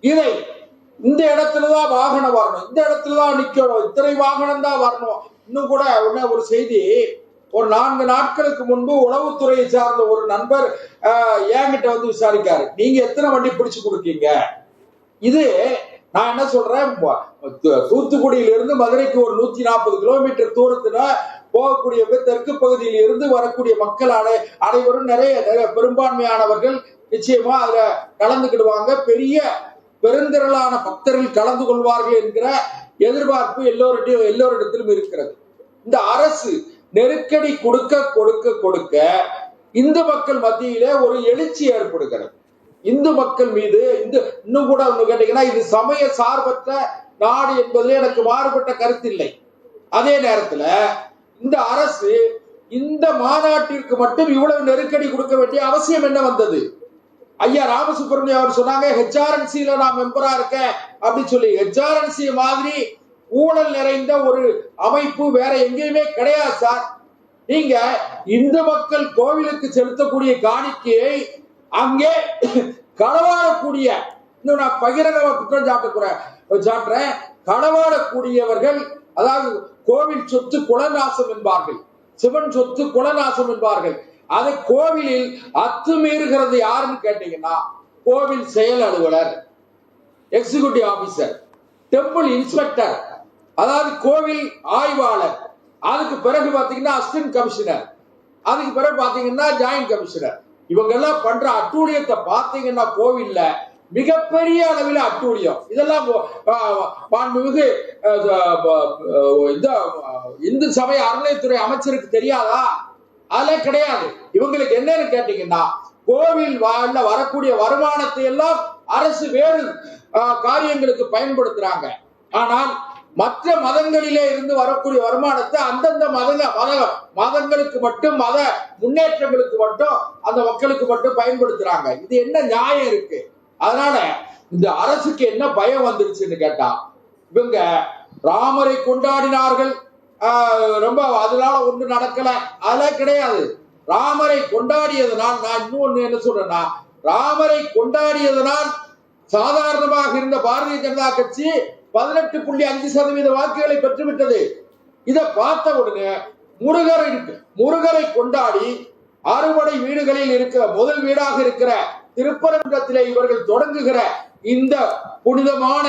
இதை இந்த இடத்துலதான் வாகனம் வரணும், இந்த இடத்துலதான் நிக்கணும், இத்தனை வாகனம் தான் வரணும். இன்னும் கூட ஒரு செய்தி, ஒரு 4 நாட்களுக்கு முன்பு உளவுத்துறையை சார்ந்த ஒரு நண்பர் என்கிட்ட வந்து விசாரிக்காரு, நீங்க எத்தனை வண்டி பிடிச்சு கொடுக்கீங்க? இது நான் என்ன சொல்றேன், தூத்துக்குடியிலிருந்து மதுரைக்கு ஒரு 140 கிலோமீட்டர் தூரத்துல போகக்கூடிய தெற்கு பகுதியில் இருந்து வரக்கூடிய மக்கள் அனைவரும் நிறைய பெரும்பான்மையானவர்கள் நிச்சயமா அதுல கலந்துக்கிடுவாங்க. பெருந்திரளான பக்தர்கள் கலந்து கொள்வார்கள் என்கிற எதிர்பார்ப்பு எல்லோரிடத்திலும் இருக்கிறது. இந்த அரசு நெருக்கடி கொடுக்க இந்து மக்கள் மத்தியிலே ஒரு எழுச்சி ஏற்படுகிறது. இந்து மக்கள் மீது இன்னும் கூட ஒண்ணு கேட்டீங்கன்னா, இது சமய சார்பற்ற நாடு என்பதில் எனக்கு மாறுபட்ட கருத்து இல்லை. அதே நேரத்துல இந்த அரசு இந்த மாநாட்டிற்கு மட்டும் இவ்வளவு நெருக்கடி கொடுக்க வேண்டிய அவசியம் என்ன வந்தது? ஐயா ராமசுப்ரமணியம் அவர் சொன்னாங்க, HRNC-ல நான் மெம்பரா இருக்கேன் அப்படின்னு சொல்லி. HRNC மாதிரி ஊழல் நிறைந்த ஒரு அமைப்பு வேற எங்கேயுமே கிடையாது சார். நீங்க இந்து மக்கள் கோவிலுக்கு செலுத்தக்கூடிய காணிக்கையை அங்கே களவாடக்கூடிய இன்னும் நான் பகிரங்கமா குற்றம் சாட்டுறேன். களவாடக்கூடியவர்கள், அதாவது கோவில் சொத்து குலநாசம் என்பார்கள், சிவன் சொத்து குலநாசம் என்பார்கள். அதை கோவிலில் அத்துமீறுகிறது யாருன்னு கேட்டீங்கன்னா கோவில் செயல் அலுவலர், எக்ஸிகியூட்டிவ் ஆபீசர், டெம்பிள் இன்ஸ்பெக்டர், அதாவது கோவில் ஆய்வாளர், அதுக்கு பிறகு பாத்தீங்கன்னா அசிஸ்டன்ட் கமிஷனர், அதுக்கு பிறகு பாத்தீங்கன்னா ஜாயிண்ட் கமிஷனர். இவங்க எல்லாம் பண்ற அட்டூழியத்தை பாத்தீங்கன்னா கோவில்ல மிகப்பெரிய அளவில் அட்டூழியம். இதெல்லாம் மாண்புமிகு இந்து சமய அறநிலையத்துறை அமைச்சருக்கு தெரியாதா? அதெல்லாம் கிடையாது. இவங்களுக்கு என்னன்னு கேட்டீங்கன்னா கோவில் வரக்கூடிய வருமானத்தை எல்லாம் அரசு வேறு காரியங்களுக்கு பயன்படுத்துறாங்க. ஆனால் மற்ற மதங்களிலே இருந்து வரக்கூடிய வருமானத்தை அந்தந்த மதங்களுக்கு மட்டும், மத முன்னேற்றங்களுக்கு மட்டும், அந்த மக்களுக்கு மட்டும் பயன்படுத்துறாங்க. இது என்ன நியாயம் இருக்கு? அதனால இந்த அரசுக்கு என்ன பயம் வந்துருச்சுன்னு கேட்டா, இவங்க ராமரை கொண்டாடினார்கள், ரொம்ப அதனால ஒண்ணு நடக்கல, அதெல்லாம் கிடையாது. ராமரை கொண்டாடியதனால், நான் இன்னொன்னு என்ன சொல்றேன்னா, ராமரை கொண்டாடியதனால் சாதாரணமாக இருந்த பாரதிய ஜனதா கட்சி 18.5% வாக்குகளை பெற்றுவிட்டது. இதை பார்த்த உடனே முருகரை கொண்டாடி அறுபடை வீடுகளில் இருக்கிற முதல் வீடாக இருக்கிற திருப்பரங்குன்றத்திலே இவர்கள் தொடங்குகிற இந்த புனிதமான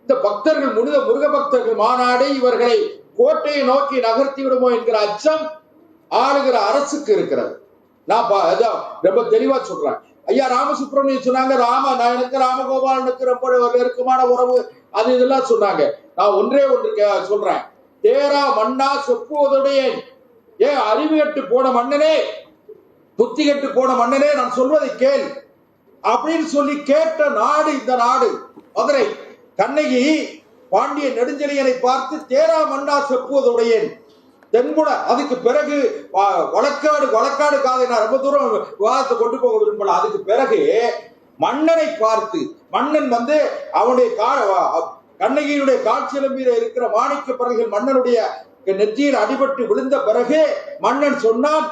இந்த பக்தர்கள் முருக பக்தர்கள் மாநாடு இவர்களை கோட்டையை நோக்கி நகர்த்தி விடுமோ என்கிற அச்சம் ஆளுகிற அரசுக்கு இருக்கிறது. நான் ரொம்ப தெளிவா சொல்றேன். ஐயா ராமசுப்ரமணியன் சொன்னாங்க, எனக்கு ராமகோபாலனுக்கு ரொம்ப நெருக்கமான உறவு, அது இதெல்லாம் சொன்னாங்க. நான் ஒன்றே ஒன்று சொல்றேன், தேரா மன்னா செப்புவதுடைய ஏன் அறிவு கட்டு போன மன்னனே, புத்தி கட்டு போன மன்னனே, நான் சொல்வதை கேள் அப்படின்னு சொல்லி கேட்ட நாடு இந்த நாடு. மதுரை கண்ணகி பாண்டிய நெடுஞ்செழியனை பார்த்து தேரா மன்னா செப்புவதுடையேன் தென்புட, அதுக்கு பிறகு வழக்காடு காதை நான் ரொம்ப தூரம் விவாதத்தை கொண்டு போக விரும்பல. அதுக்கு பிறகு மன்னனை பார்த்து, மன்னன் அவனுடைய கண்ணகியினுடைய காட்சியலம்பியில இருக்கிற மாணிக்க பறல்கள் மன்னனுடைய நெற்றியில் அடிபட்டு விழுந்த பிறகு மன்னன் சொன்னான்,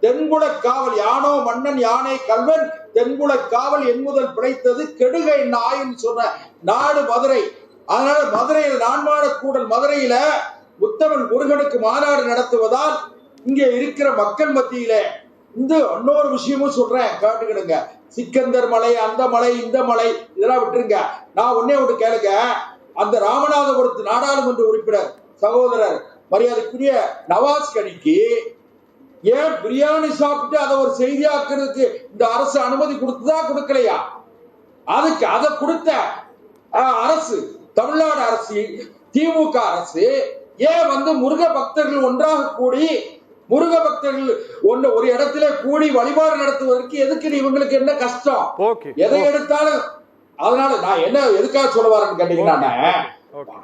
தென்குல காவல் யானோ மன்னன் யானை கல்வன், தென்குல காவல் என் முதல் பிழைத்தது கெடுக என்ன ஆயின்னு சொன்ன நாடு மதுரை. அதனால மதுரையில் நான்மாடக்கூடல் மதுரையில உத்தமன் முருகனுக்கு மாநாடு நடத்துவதால் இங்கே இருக்கிற மக்கள் மத்தியில இன்னொரு விஷயமும் சொல்றேன், கேட்டுக்கிடுங்க. சிக்கந்தர் மலை, அந்த மலை, இந்த மலை, இதெல்லாம் விட்டுருங்க. நான் ஒன்னே ஒன்று கேளுங்க. அந்த ராமநாதபுரத்து நாடாளுமன்ற உறுப்பினர் சகோதரர் மரியாதைக்குரிய நவாஸ் கனிக்கு ஏன் பிரியாணி சாப்பிட்டு அதை ஒரு செய்தியாக்குறதுக்கு இந்த அரசு அனுமதி கொடுத்ததா கொடுக்கலையா? அதுக்கு அதை கொடுத்த அரசு தமிழ்நாடு அரசு, திமுக அரசு ஏன் முருக பக்தர்கள் ஒன்றாக கூடி, முருக பக்தர்கள் ஒரு இடத்துல கூடி வழிபாடு நடத்துவதற்கு எதுக்கு இவங்களுக்கு என்ன கஷ்டம்? எதை எடுத்தாலும் அதனால நான் என்ன எதுக்காக சொல்ல வரேன்னு கேட்டீங்கன்னா,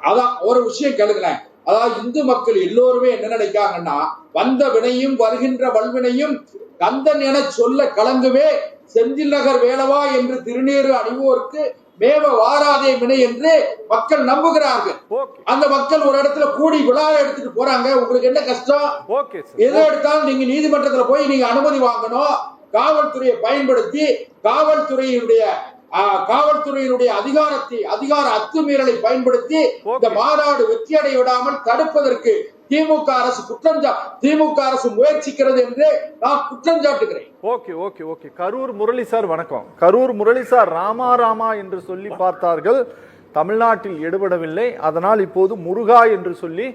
அதான் ஒரு விஷயம் கேளுங்களேன். அதாவது இந்து மக்கள் எல்லோருமே என்ன நினைக்காங்கன்னா, வந்த வினையும் வருகின்ற வல்வினையும் கந்தன் என சொல்ல கலங்குவே செந்தில் நகர் வேலவா என்று திருநீறு அணிவோருக்கு மேவ வாராதே வினை என்று மக்கள் நம்புகிறார்கள். அந்த மக்கள் ஒரு இடத்துல கூடி விழா எடுத்துட்டு போறாங்க. உங்களுக்கு என்ன கஷ்டம்? எதை எடுத்தாலும் நீங்க நீதிமன்றத்துல போய் நீங்க அனுமதி வாங்கணும். காவல்துறையை பயன்படுத்தி காவல்துறையினுடைய அதிகார அத்துமீறலை பயன்படுத்தி இந்த மாநாடு வெற்றியடை விடாமல் தடுப்பதற்கு திமுக அரசு முயற்சிக்கிறது என்று நான் குற்றம் சாட்டுகிறேன். ஓகே. கரூர் முரளி சார் வணக்கம். கரூர் முரளி சார், ராமா என்று சொல்லி பார்த்தார்கள், தமிழ்நாட்டில் எடுபடவில்லை, அதனால் இப்போது முருகா என்று சொல்லி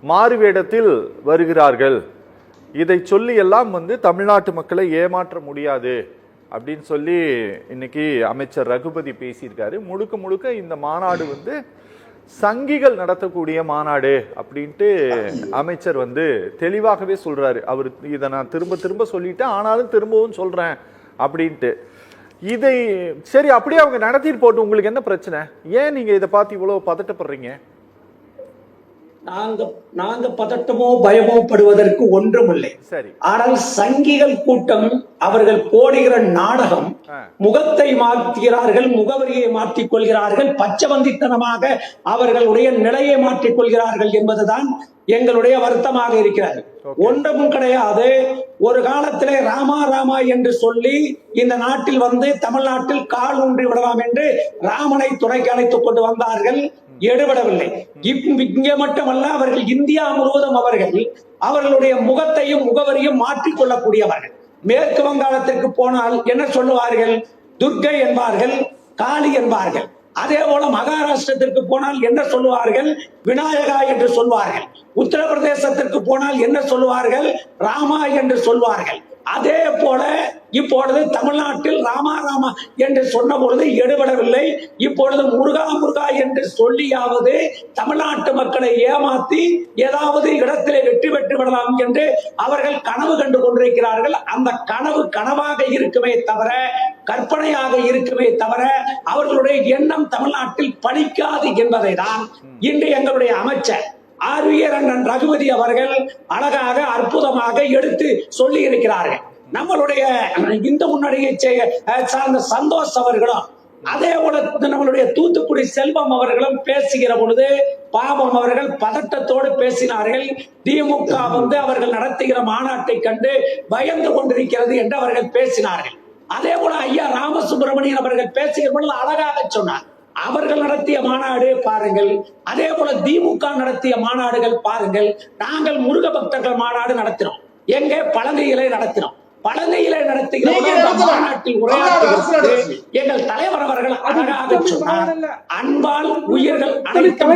மாறுவேடத்தில் வருகிறார்கள். இதை சொல்லி எல்லாம் தமிழ்நாட்டு மக்களை ஏமாற்ற முடியாது அப்படின்னு சொல்லி இன்னைக்கு அமைச்சர் ரகுபதி பேசியிருக்காரு. முழுக்க இந்த மாநாடு சங்கிகள் நடத்தக்கூடிய மாநாடு அப்படின்ட்டு அமைச்சர் தெளிவாகவே சொல்றாரு. அவர் இதை நான் திரும்ப சொல்லிட்டேன், ஆனாலும் திரும்பவும் சொல்றேன் அப்படின்ட்டு. இதை சரி அப்படியே அவங்க நடத்திட்டு போட்டு உங்களுக்கு என்ன பிரச்சனை? ஏன் நீங்க இதை பார்த்து இவ்வளவு பதட்டப்படுறீங்க? நாங்க பதட்டமோ பயமோ படுவதற்கு ஒன்றுமில்லை. சரி, ஆனால் சங்கிகள் கூட்டம் அவர்கள் போடுகிற நாடகம், முகத்தை மாற்றுகிறார்கள், முகவரியை மாற்றிக் கொள்கிறார்கள், பச்சவந்தித்தனமாக அவர்களுடைய நிலையை மாற்றிக் கொள்கிறார்கள் என்பதுதான் எங்களுடைய வருத்தமாக இருக்கிறது. ஒன்றும் கிடையாது. ஒரு காலத்திலே ராமா ராமா என்று சொல்லி இந்த நாட்டில் வந்து தமிழ்நாட்டில் கால் ஊன்றி விடலாம் என்று ராமனை துணைக்கு அழைத்துக் கொண்டு வந்தார்கள், எடுபடவில்லை. இங்கே மட்டுமல்ல, அவர்கள் இந்தியா முழுவதும் அவர்களுடைய முகத்தையும் முகவரியும் மாற்றிக் கொள்ளக்கூடியவர்கள். மேற்கு வங்காளத்திற்கு போனால் என்ன சொல்லுவார்கள்? துர்கை என்பார்கள், காளி என்பார்கள். அதே போல மகாராஷ்டிரத்திற்கு போனால் என்ன சொல்லுவார்கள்? விநாயகா என்று சொல்வார்கள். உத்தரப்பிரதேசத்திற்கு போனால் என்ன சொல்லுவார்கள்? ராமா என்று சொல்வார்கள். அதே போல இப்பொழுது தமிழ்நாட்டில் ராமா ராமா என்று சொன்ன பொழுது எடுபடவில்லை. இப்பொழுது முருகா முருகா என்று சொல்லியாவது தமிழ்நாட்டு மக்களை ஏமாத்தி ஏதாவது இடத்திலே வெற்றி பெற்று விடலாம் என்று அவர்கள் கனவு கண்டு கொண்டிருக்கிறார்கள். அந்த கனவு கனவாக இருக்குமே தவிர, கற்பனையாக இருக்குமே தவிர, அவர்களுடைய எண்ணம் தமிழ்நாட்டில் பலிக்காது என்பதை தான் இன்று எங்களுடைய அமைச்சர் ஆர்வியர் அண்ணன் ரகுபதி அவர்கள் அழகாக அற்புதமாக எடுத்து சொல்லி இருக்கிறார்கள். நம்மளுடைய இந்து முன்னணியை சார்ந்த சந்தோஷ் அவர்களும் அதே போல நம்மளுடைய தூத்துக்குடி செல்வம் அவர்களும் பேசுகிற பொழுது பாவம் அவர்கள் பதட்டத்தோடு பேசினார்கள். திமுக வந்து அவர்கள் நடத்துகிற மாநாட்டை கண்டு பயந்து கொண்டிருக்கிறது என்று அவர்கள் பேசினார்கள். அதே போல ஐயா ராமசுப்பிரமணியன் அவர்கள் பேசுகிற பொழுது அழகாக சொன்னார். அவர்கள் நடத்திய மாநாடு பாருங்கள், அதே போல திமுக நடத்திய மாநாடுகள் பாருங்கள். நாங்கள் முருக பக்தர்கள் மாநாடு நடத்தினோம். எங்க? பழனியிலே நடத்தினோம். பழனியிலே நடத்துகிற மாநாட்டில் உரையாற்றுகிறது எங்கள் தலைவர் அவர்கள் அழகாக சொன்னார், அன்பால் உயிர்கள் அனைத்தும்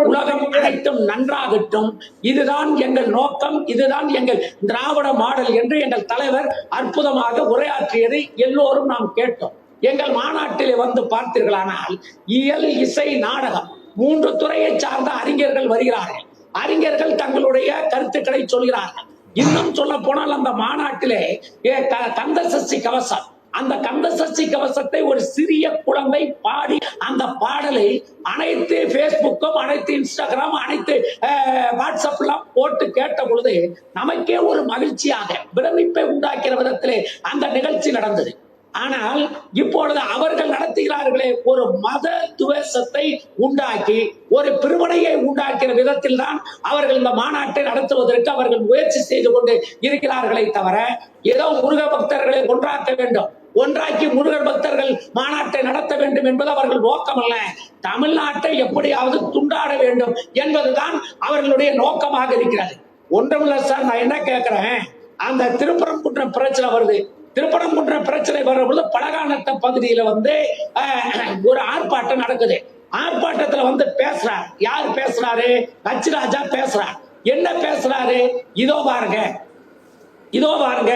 உலகம் அனைத்தும் நன்றாகட்டும், இதுதான் எங்கள் நோக்கம், இதுதான் எங்கள் திராவிட மாடல் என்று எங்கள் தலைவர் அற்புதமாக உரையாற்றியதை எல்லோரும் நாம் கேட்டோம். எங்கள் மாநாட்டிலே வந்து பார்த்தீர்களானால் இயல், இசை, நாடகம் 3 துறையை சார்ந்த அறிஞர்கள் வருகிறார்கள். அறிஞர்கள் தங்களுடைய கருத்துக்களை சொல்கிறார்கள். இன்னும் சொல்ல போனால் அந்த மாநாட்டிலே கந்த சஷ்டி கவசம், அந்த கந்த சஷ்டி கவசத்தை ஒரு சிறிய குழந்தை பாடி அந்த பாடலை அனைத்து பேஸ்புக்கும், அனைத்து இன்ஸ்டாகிராம், அனைத்து வாட்ஸ்அப்லாம் போட்டு கேட்ட பொழுது நமக்கே ஒரு மகிழ்ச்சியாக பிரமிப்பை உண்டாக்கிற விதத்திலே அந்த நிகழ்ச்சி நடந்தது. ஆனால் இப்பொழுது அவர்கள் நடத்துகிறார்களே ஒரு மத துவேஷத்தை உண்டாக்கி ஒரு பிரிவினையை உண்டாக்கிற விதத்தில் தான் அவர்கள் இந்த மாநாட்டை நடத்துவதற்கு அவர்கள் முயற்சி செய்து கொண்டு இருக்கிறார்களே தவிர, ஏதோ முருக பக்தர்களை ஒன்றாக்க வேண்டும், ஒன்றாக்கி முருகர் பக்தர்கள் மாநாட்டை நடத்த வேண்டும் என்பது அவர்கள் நோக்கம் அல்ல. தமிழ்நாட்டை எப்படியாவது துண்டாட வேண்டும் என்பதுதான் அவர்களுடைய நோக்கமாக இருக்கிறது. ஒன்றுமில்ல சார், நான் என்ன கேட்கிறேன், அந்த திருப்பரங்குன்றம் பிரச்சனை வருது. திருப்பரங்குன்றம் பிரச்சனை வரும்போது பலகாநத்த பகுதியில வந்து ஒரு ஆர்ப்பாட்டம் நடக்குது. ஆர்ப்பாட்டத்துல வந்து பேசுறார். யார் பேசுறாரு? கச்சிராஜா பேசுறார். என்ன பேசுறாரு? இதோ பாருங்க, இதோ பாருங்க,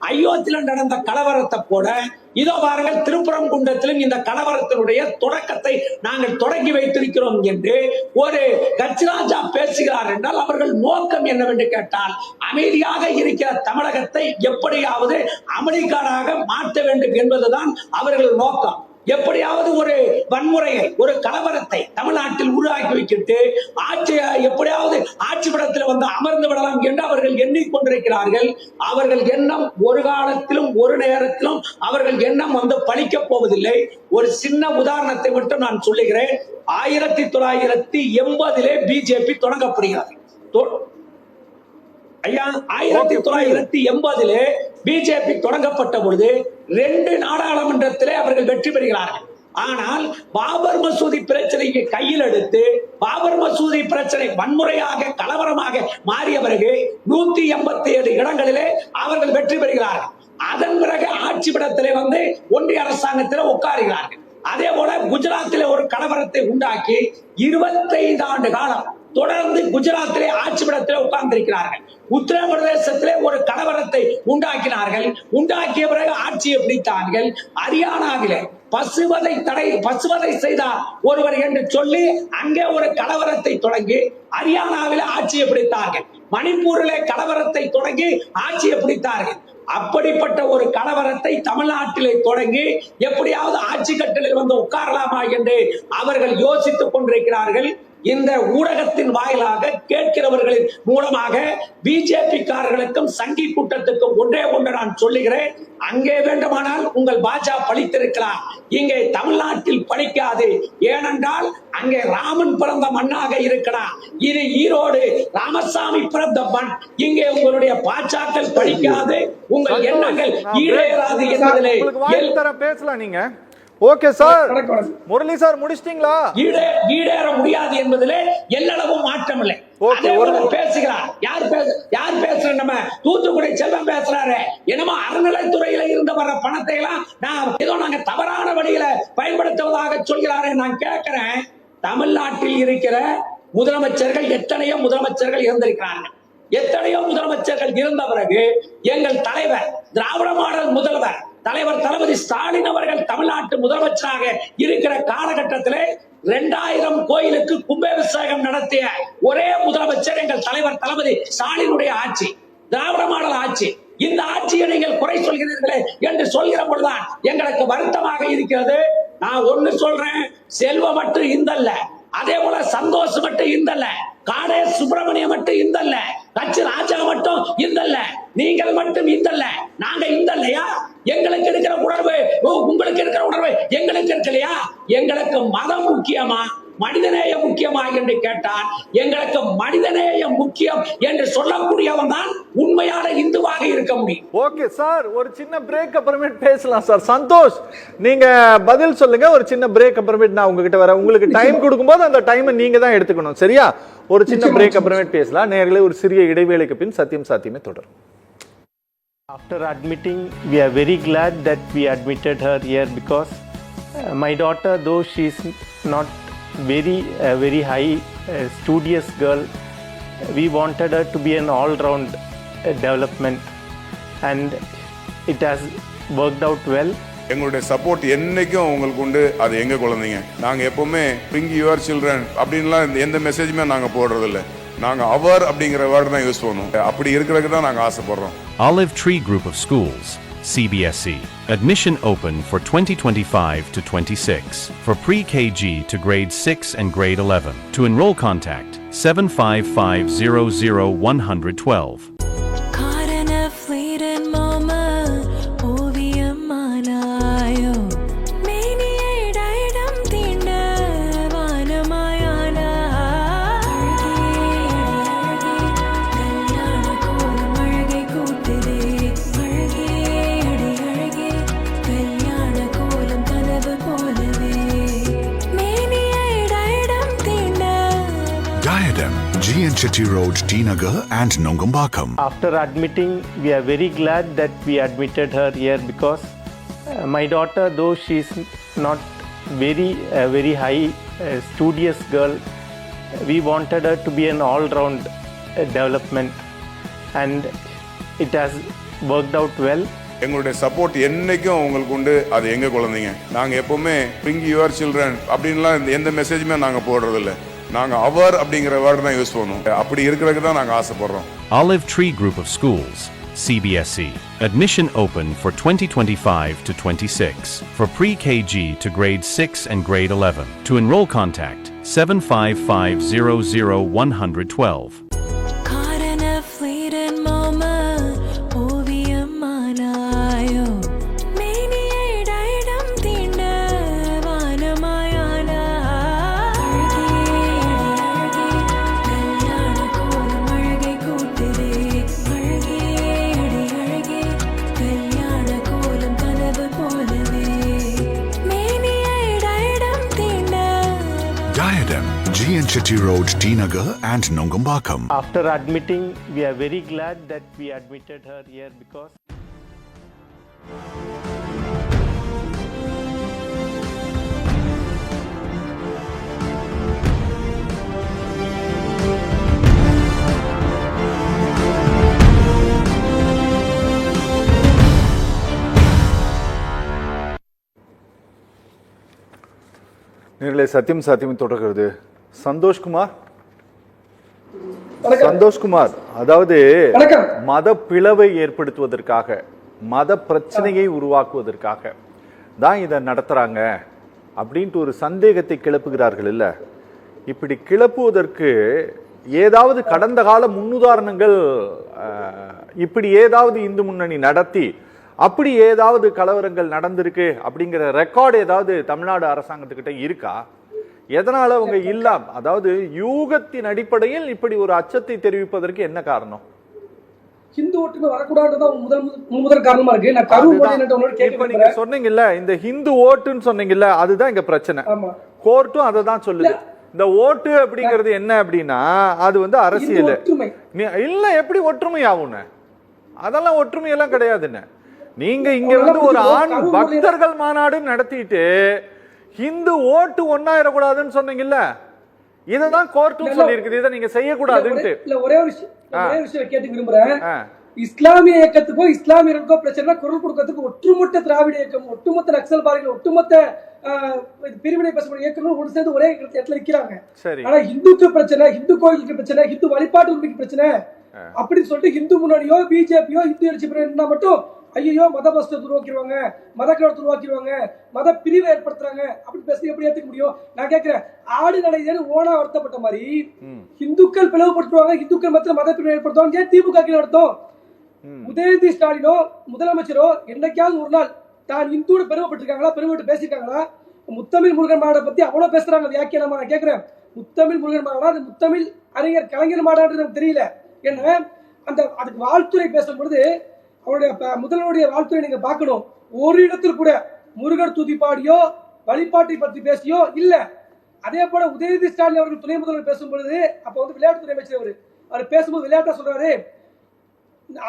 அயோத்தியில நடந்த கலவரத்தை போல இதோ பாருங்கள் திருப்பரங்குன்றத்திலும் இந்த கலவரத்தினுடைய தொடக்கத்தை நாங்கள் தொடங்கி வைத்திருக்கிறோம் என்று ஒரு கச்சிராஜா பேசுகிறார் என்றால் அவர்கள் நோக்கம் என்னவென்று கேட்டால், அமைதியாக இருக்கிற தமிழகத்தை எப்படியாவது அமெரிக்காவாக மாற்ற வேண்டும் என்பதுதான் அவர்கள் நோக்கம். எப்படியாவது ஒரு வன்முறையை, ஒரு கலவரத்தை தமிழ்நாட்டில் உருவாக்கி வைக்கிட்டு எப்படியாவது ஆட்சி படத்தில் வந்து அமர்ந்து விடலாம் என்று அவர்கள் எண்ணிக்கொண்டிருக்கிறார்கள். அவர்கள் எண்ணம் ஒரு காலத்திலும் ஒரு நேரத்திலும் அவர்கள் எண்ணம் வந்து பலிக்க போவதில்லை. ஒரு சின்ன உதாரணத்தை மட்டும் நான் சொல்லுகிறேன். 1980 பிஜேபி தொடங்கப்படுகிறது. ஐயா, 1980 பிஜேபி தொடங்கப்பட்ட பொழுது 2 நாடாளுமன்றத்திலே அவர்கள் வெற்றி பெறுகிறார்கள். ஆனால் பாபர் மசூதி பிரச்சனையை கையில் எடுத்து பாபர் மசூதி பிரச்சனை வன்முறையாக கலவரமாக மாறிய பிறகு 187 இடங்களிலே அவர்கள் வெற்றி பெறுகிறார்கள். அதன் பிறகு ஆட்சி படத்திலே வந்து ஒன்றிய அரசாங்கத்திலே உட்காருகிறார்கள். அதே போல குஜராத்திலே ஒரு கலவரத்தை உண்டாக்கி 25 ஆண்டு காலம் தொடர்ந்து குஜராத்திலே ஆட்சி படத்திலே உட்கார்ந்திருக்கிறார்கள். உத்தரப்பிரதேசத்திலே ஒரு கலவரத்தை உண்டாக்கினார்கள். உண்டாக்கிய பிறகு ஆட்சியை பிடித்தார்கள். ஹரியானாவிலே பசுவதை செய்தார் ஒருவர் என்று சொல்லி அங்கே ஒரு கலவரத்தை தொடங்கி ஹரியானாவிலே ஆட்சியை பிடித்தார்கள். மணிப்பூரிலே கலவரத்தை தொடங்கி ஆட்சியை பிடித்தார்கள். அப்படிப்பட்ட ஒரு கலவரத்தை தமிழ்நாட்டிலே தொடங்கி எப்படியாவது ஆட்சி கட்டிலில் வந்து உட்காரலாமா என்று அவர்கள் யோசித்துக் கொண்டிருக்கிறார்கள். இந்த ஊடகத்தின் வாயிலாக கேட்கிறவர்களின் மூலமாக பிஜேபி காரர்களுக்கும் சங்கி கூட்டத்துக்கும் ஒன்றே ஒன்று நான் சொல்லுகிறேன், அங்கே வேண்டுமானால் உங்கள் பாஜக பழித்திருக்கலாம், இங்கே தமிழ்நாட்டில் பழிக்காது. ஏனென்றால் அங்கே ராமன் பிறந்த மண்ணாக இருக்கலாம், இது ஈரோடு ராமசாமி பிறந்த மண். இங்கே உங்களுடைய பாஜக பழிக்காது, உங்கள் எண்ணங்கள் ஈடேறாது என்பதிலே பேசலாம் நீங்க. ஓகே சார், முரளி சார் முடிச்சிட்டீங்களா? ஈடேற முடியாது என்பதிலே எல்லளவும் மாற்றம் இல்லை. பேசுகிறார் யார் பேசுற? நம்ம தூத்துக்குடி செல்வம் பேசுறாரு. என்னமோ அறநிலைத்துறையில இருந்து வர்ற பணத்தை எல்லாம் நாங்க தவறான வழியில பயன்படுத்துவதாக சொல்கிறாரே. நான் கேட்கிறேன், தமிழ்நாட்டில் இருக்கிற முதலமைச்சர்கள் எத்தனையோ முதலமைச்சர்கள் இருந்திருக்கிறாங்க. எத்தனையோ முதலமைச்சர்கள் இருந்த பிறகு எங்கள் தலைவர் திராவிட மாடல் முதல்வர் தலைவர் தளபதி ஸ்டாலின் அவர்கள் தமிழ்நாட்டு முதலமைச்சராக இருக்கிற காலகட்டத்திலே 2000 கோயிலுக்கு கும்பாபிஷேகம் நடத்திய ஒரே முதலமைச்சர் எங்கள் தலைவர் தளபதி ஸ்டாலினுடைய ஆட்சி, திராவிட மாடல் ஆட்சி. இந்த ஆட்சியை நீங்கள் குறை சொல்கிறீர்களே என்று சொல்கிற பொழுதுதான் எங்களுக்கு வருத்தமாக இருக்கிறது. நான் ஒண்ணு சொல்றேன், செல்வம் மட்டும் இந்தல்ல, அதே போல சந்தோஷ் மட்டும் இந்தல்ல, காடே சுப்பிரமணியம் மட்டும் இந்தல்ல, கட்சி ராஜா மட்டும் இந்தல்ல, நீங்கள் மட்டும் இந்தல்ல, நாங்க இந்தல்லையா? எங்களுக்கு இருக்கிற உணர்வு உங்களுக்கு இருக்கிற உணர்வு எங்களுக்கு இருக்கலையா? எங்களுக்கு மதம் முக்கியமா மனிதநேயம் முக்கியமா என்று கேட்டால் எங்களுக்கு மனிதநேயம் முக்கியம் என்று சொல்லக்கூடியவன் தான் உண்மையான இந்துவாக இருக்க முடியும். ஓகே சார், ஒரு சின்ன பிரேக் அப்புறமேட் பேசலாம் சார். சந்தோஷ், நீங்க பதில் சொல்லுங்க. ஒரு சின்ன பிரேக் அப்புறமேட் நான் உங்ககிட்ட வரேன். உங்களுக்கு டைம் கொடுக்கும்போது அந்த டைமை நீங்க தான் எடுத்துக்கணும், சரியா? ஒரு சின்ன பிரேக் அப்புறமேட் பேசலாம். நேயர்களே, ஒரு சிறிய இடைவேளைக்கு பின் சத்தியம் சாத்தியமே தொடரும். After admitting, we are very glad that we admitted her here because my daughter, though she is not very high studious girl, we wanted her to be an all-round development, and it has worked out well. எங்களுடைய support என்னைக்கும் உங்களுக்கு உண்டு. அது எங்க குழந்தைங்க. நாங்கள் எப்பவுமே bring your children அப்படின்லாம் எந்த மெசேஜுமே நாங்கள் போடுறதில்ல. நாங்கள் அவர் அப்படிங்கிற வேர்டு தான் யூஸ் பண்ணுவோம். அப்படி இருக்கிறதுக்கு தான் நாங்கள் ஆசைப்படுறோம். Olive Tree Group of Schools, CBSE. Admission open for 2025 to 26 for pre-KG to grade 6 and grade 11. To enroll, contact 755000112. GN Chetty Road, T Nagar and Nongambakam. After admitting, we are very glad that we admitted her here because my daughter, though she is not very high studious girl, we wanted her to be an all-round development, and it has worked out well. எங்களுடைய support என்னைக்கும் உங்களுக்கு உண்டு. அது எங்க குழந்தைங்க. நாங்கள் எப்பவுமே bring your children அப்படின்லாம் எந்த மெசேஜுமே நாங்கள் போடுறதில்ல. நாங்கள் அவர் அப்படிங்கிற வேர்டு தான் யூஸ் பண்ணுவோம். அப்படி இருக்கிறதுக்கு தான் நாங்கள் ஆசைப்படுறோம். Olive Tree Group of Schools, CBSE. Admission open for 2025 to 26 for pre-KG to grade 6 and grade 11. To enroll, contact 755000112. GN Chetty Road, T Nagar and Nongambakam. After admitting, we are very glad that we admitted her here because நேயர்களே, சத்தியம் சாத்தியம் தொடர்கிறது. சந்தோஷ்குமார், அதாவது மத பிளவை ஏற்படுத்துவதற்காக, மத பிரச்சனையை இப்படி கிளப்புவதற்கு ஏதாவது கடந்த கால முன்னுதாரணங்கள் இப்படி ஏதாவது இந்து முன்னணி நடத்தி அப்படி ஏதாவது கலவரங்கள் நடந்திருக்கு அப்படிங்கிற ரெக்கார்டு ஏதாவது தமிழ்நாடு அரசாங்கத்துக்கிட்ட இருக்கா? எதனால அவங்க இல்லாம், அதாவது யூகத்தின் அடிப்படையில் இப்படி ஒரு அச்சத்தை தெரிவிப்பதற்கு என்ன காரணம்? ஹிந்து ஓட்டுமே வரக்கூடாதுதான் முதல் காரணமா இருக்கு. நான் இப்ப நீங்க சொன்னீங்கல்ல, இந்த ஹிந்து ஓட்டுன்னு சொன்னீங்கல்ல, அதுதான் இங்க பிரச்சனை. கோர்ட்டும் அதை தான் சொல்லுது. இந்த ஓட்டு அப்படிங்கிறது என்ன அப்படின்னா, அது வந்து அரசியல் இல்ல. எப்படி ஒற்றுமை ஆகும்? அதெல்லாம் ஒற்றுமையெல்லாம் கிடையாதுன்னு. நீங்க இங்க வந்து ஒரு ஆண் பக்தர்கள் மாநாடு நடத்திட்டு ஹிந்து ஓட்டு ஒன்னாயிரக்கூடாதுன்னு சொன்னீங்கல்ல, இததான் கோர்ட்டும் சொல்லி இருக்குது. இதை நீங்க செய்யக்கூடாதுன்னு. ஒரே விஷயம் கேட்டு விரும்புறேன். இஸ்லாமிய இயக்கத்துக்கோ இஸ்லாமியர்களுக்கோ பிரச்சனை குரல் கொடுக்கறதுக்கு ஒட்டுமொத்த திராவிட இயக்கம், ஒட்டுமொத்த நக்சல்பாரிகள், ஒட்டுமொத்த பிரிவினை பேசக்கூடிய இயக்கங்கள் ஒன்று சேர்ந்து ஒரே இடத்துல நிக்கிறாங்க. ஆனா இந்துக்கு பிரச்சனை, இந்து கோயிலுக்கு பிரச்சனை, இந்து வழிபாட்டு உரிமைக்கு பிரச்சனை அப்படின்னு சொல்லிட்டு ஹிந்து முன்னணியோ பிஜேபியோ இந்து எழுச்சி இருந்தா மட்டும் ஐயோ மத பஸ்டத்தை உருவாக்கிடுவாங்க, மத கலவரத்தை உருவாக்கிடுவாங்க, மத பிரிவை ஏற்படுத்துறாங்க அப்படின்னு பேச எப்படி ஏத்துக்க முடியும்? நான் கேட்கிறேன், ஆடு நடைதேன்னு ஓனா வருத்தப்பட்ட மாதிரி இந்துக்கள் பிளவுபடுத்துவாங்க, இந்துக்கள் மத்திய மத பிரிவை ஏற்படுத்துவாங்க. ஏன் திமுக நடத்தும்? உதயநிதி ஸ்டாலினோ முதலமைச்சரோ என்னைக்காவது ஒரு நாள் தான் இந்துன்னு பெருமைப்பட்டிருக்காங்களா? பெருமைப்பட்டு பேசியிருக்காங்களா? முத்தமிழ் முருகன் மாநாட்டை பத்தி அவ்வளவு பேசுறாங்க வியாக்கியானமா. நான் கேட்கிறேன், முத்தமிழ் முருகன் மாநாடு அது முத்தமிழ் அறிஞர் கலைஞர் மாநாடு தெரியல. ஏன்னா அந்த அதுக்கு வாழ்த்துறை பேசும்பொழுது அவருடைய முதல்வருடைய வாழ்த்துறை நீங்க பார்க்கணும். ஒரு இடத்தில் கூட முருகர் துதிப்பாடியோ வழிபாட்டை பற்றி பேசியோ இல்ல. அதே போல உதயநிதி ஸ்டாலின் அவர்கள் துணை முதல்வர் பேசும்பொழுது, அப்ப வந்து விளையாட்டுத்துறை அமைச்சர் அவர் பேசும்போது விளையாட்டா சொல்றாரு,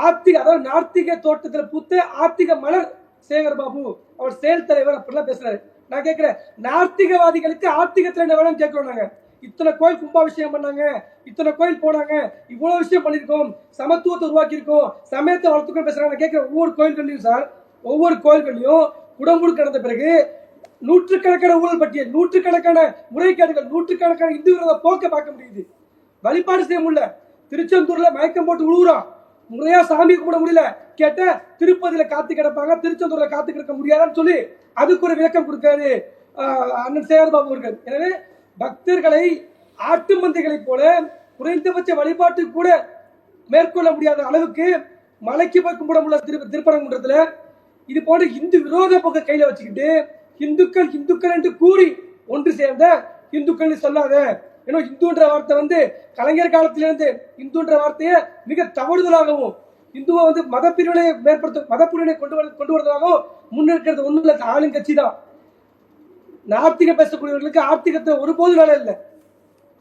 ஆத்திக, அதாவது நார்த்திக தோட்டத்தில் பூத்த ஆத்திக மலர் சேகர் பாபு அவர் செயல் தலைவர் அப்படிலாம் பேசுறாரு. நான் கேட்கிறேன், நார்த்திகவாதிகளுக்கு ஆத்திகத்துல என்ன வேணும்னு கேட்கிறோம். நாங்க இத்தனை கோயில் கும்பாபிஷேகம் பண்ணாங்க, இத்தனை கோயில் போனாங்க, இவ்வளவு விஷயம் பண்ணிருக்கோம், சமத்துவத்தை உருவாக்கி இருக்கோம், சமயத்தை வளர்த்துக்கணும் பேசுறாங்க. கேட்கிறேன், ஒவ்வொரு கோயில்கள்லயும் சார், ஒவ்வொரு கோயில்கள்லயும் குடமுழுக்கு நடந்த பிறகு நூற்றுக்கணக்கான ஊழல் பட்டியல், நூற்றுக்கணக்கான முறைகேடுகள், நூற்றுக்கணக்கான இந்து விரோத போக்க பார்க்க முடியுது. வழிபாடு செய்ய முடியல. திருச்செந்தூர்ல மயக்கம் போட்டு உழுவுறான், முறையா சாமி கும்பிட முடியல. கேட்ட திருப்பதியில காத்து கிடப்பாங்க, திருச்செந்தூர்ல காத்து கிடக்க முடியாதான்னு சொல்லி அதுக்கு ஒரு விளக்கம் கொடுக்காரு அண்ணன் சேகர் பாபு அவர்கள். எனவே பக்தர்களை ஆட்டு மந்தைகளை போல குறைந்தபட்ச வழிபாட்டுக்கு கூட மேற்கொள்ள முடியாத அளவுக்கு மலைக்கு போய் கும்பிட முடியல. திருப்பரங்குன்றத்துல இது போன்ற இந்து விரோத போக்க கையில வச்சுக்கிட்டு இந்துக்கள் இந்துக்கள் என்று கூறி ஒன்று சேர்ந்த இந்துக்கள் சொல்லாத. ஏன்னா இந்துன்ற வார்த்தை வந்து கலைஞர் காலத்திலிருந்து இந்துன்ற வார்த்தையை மிக தவறுதலாகவும் இந்துவை வந்து மத பிரிவினை மேற்படுத்த மத பிரிவினை கொண்டு வருவதாகவும் முன்னெடுக்கிறது ஒண்ணும் இல்ல, ஆளுங்கட்சி தான். நார்த்திக பேசக்கூடியவர்களுக்கு ஆர்த்திகத்தை ஒருபோது வேலை இல்லை.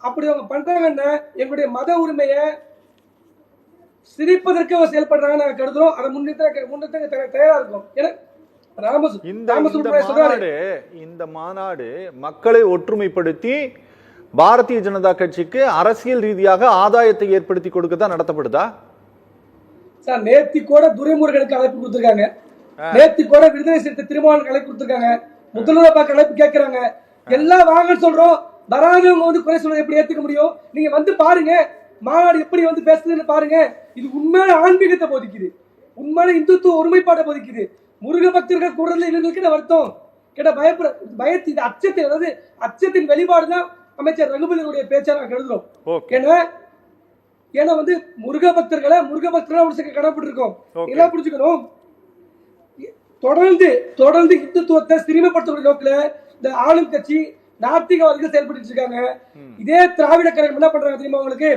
அப்படி அவங்க பண்றாங்கன்னா எங்களுடைய மத உரிமையை சிரிப்பதற்கு அவங்க செயல்படுறாங்க நாங்க கருதுறோம். அதை முன்னெடுத்த தயாரா இருக்கும். இந்த மாநாடு மக்களை ஒற்றுமைப்படுத்தி பாரதிய ஜனதா கட்சிக்கு அரசியல் ரீதியாக ஆதாயத்தை ஏற்படுத்தி கொடுக்க தான் நடத்தப்படுதா சார்? நேத்தி கூட துரைமுருகனுக்கு அழைப்பு கொடுத்திருக்காங்க, நேத்தி கூட விடுதலை சிறுத்தை திருமாவளவனுக்கு அழைப்பு கொடுத்திருக்காங்க, முதல்வர் பார்க்க அழைப்பு கேட்கிறாங்க. எல்லாம் வாங்கன்னு சொல்றோம், வராதவங்க வந்து குறை சொல்றது எப்படி ஏத்துக்க முடியும்? நீங்க வந்து பாருங்க மாநாடு எப்படி வந்து பேசுதுன்னு பாருங்க. இது உண்மையான ஆன்மீகத்தை போதிக்குது, உண்மையான இந்துத்துவ ஒருமைப்பாட்டை போதிக்குது. முருக பக்தர்கள் கூடுதல் இவங்களுக்கு வருத்தம் கேட்ட பயத்து இது அச்சத்தை, அதாவது அச்சத்தின் வெளிப்பாடுதான் அமைச்சர் ரகுபதியுடைய பேச்சா நான் கருதுறோம். ஏன்னா வந்து முருக பக்தர்களை கடமைப்பட்டு இருக்கோம். என்ன புரிஞ்சுக்கணும், தொடர்ந்து இந்துத்துவத்தை சிறுமைப்படுத்தக்கூடிய நோக்கில இந்த ஆளும் கட்சி நாத்திகவாதிகள் செயல்பட்டு இருக்காங்க. இதே திராவிட கழகம் என்ன பண்றாங்க தெரியுமா உங்களுக்கு?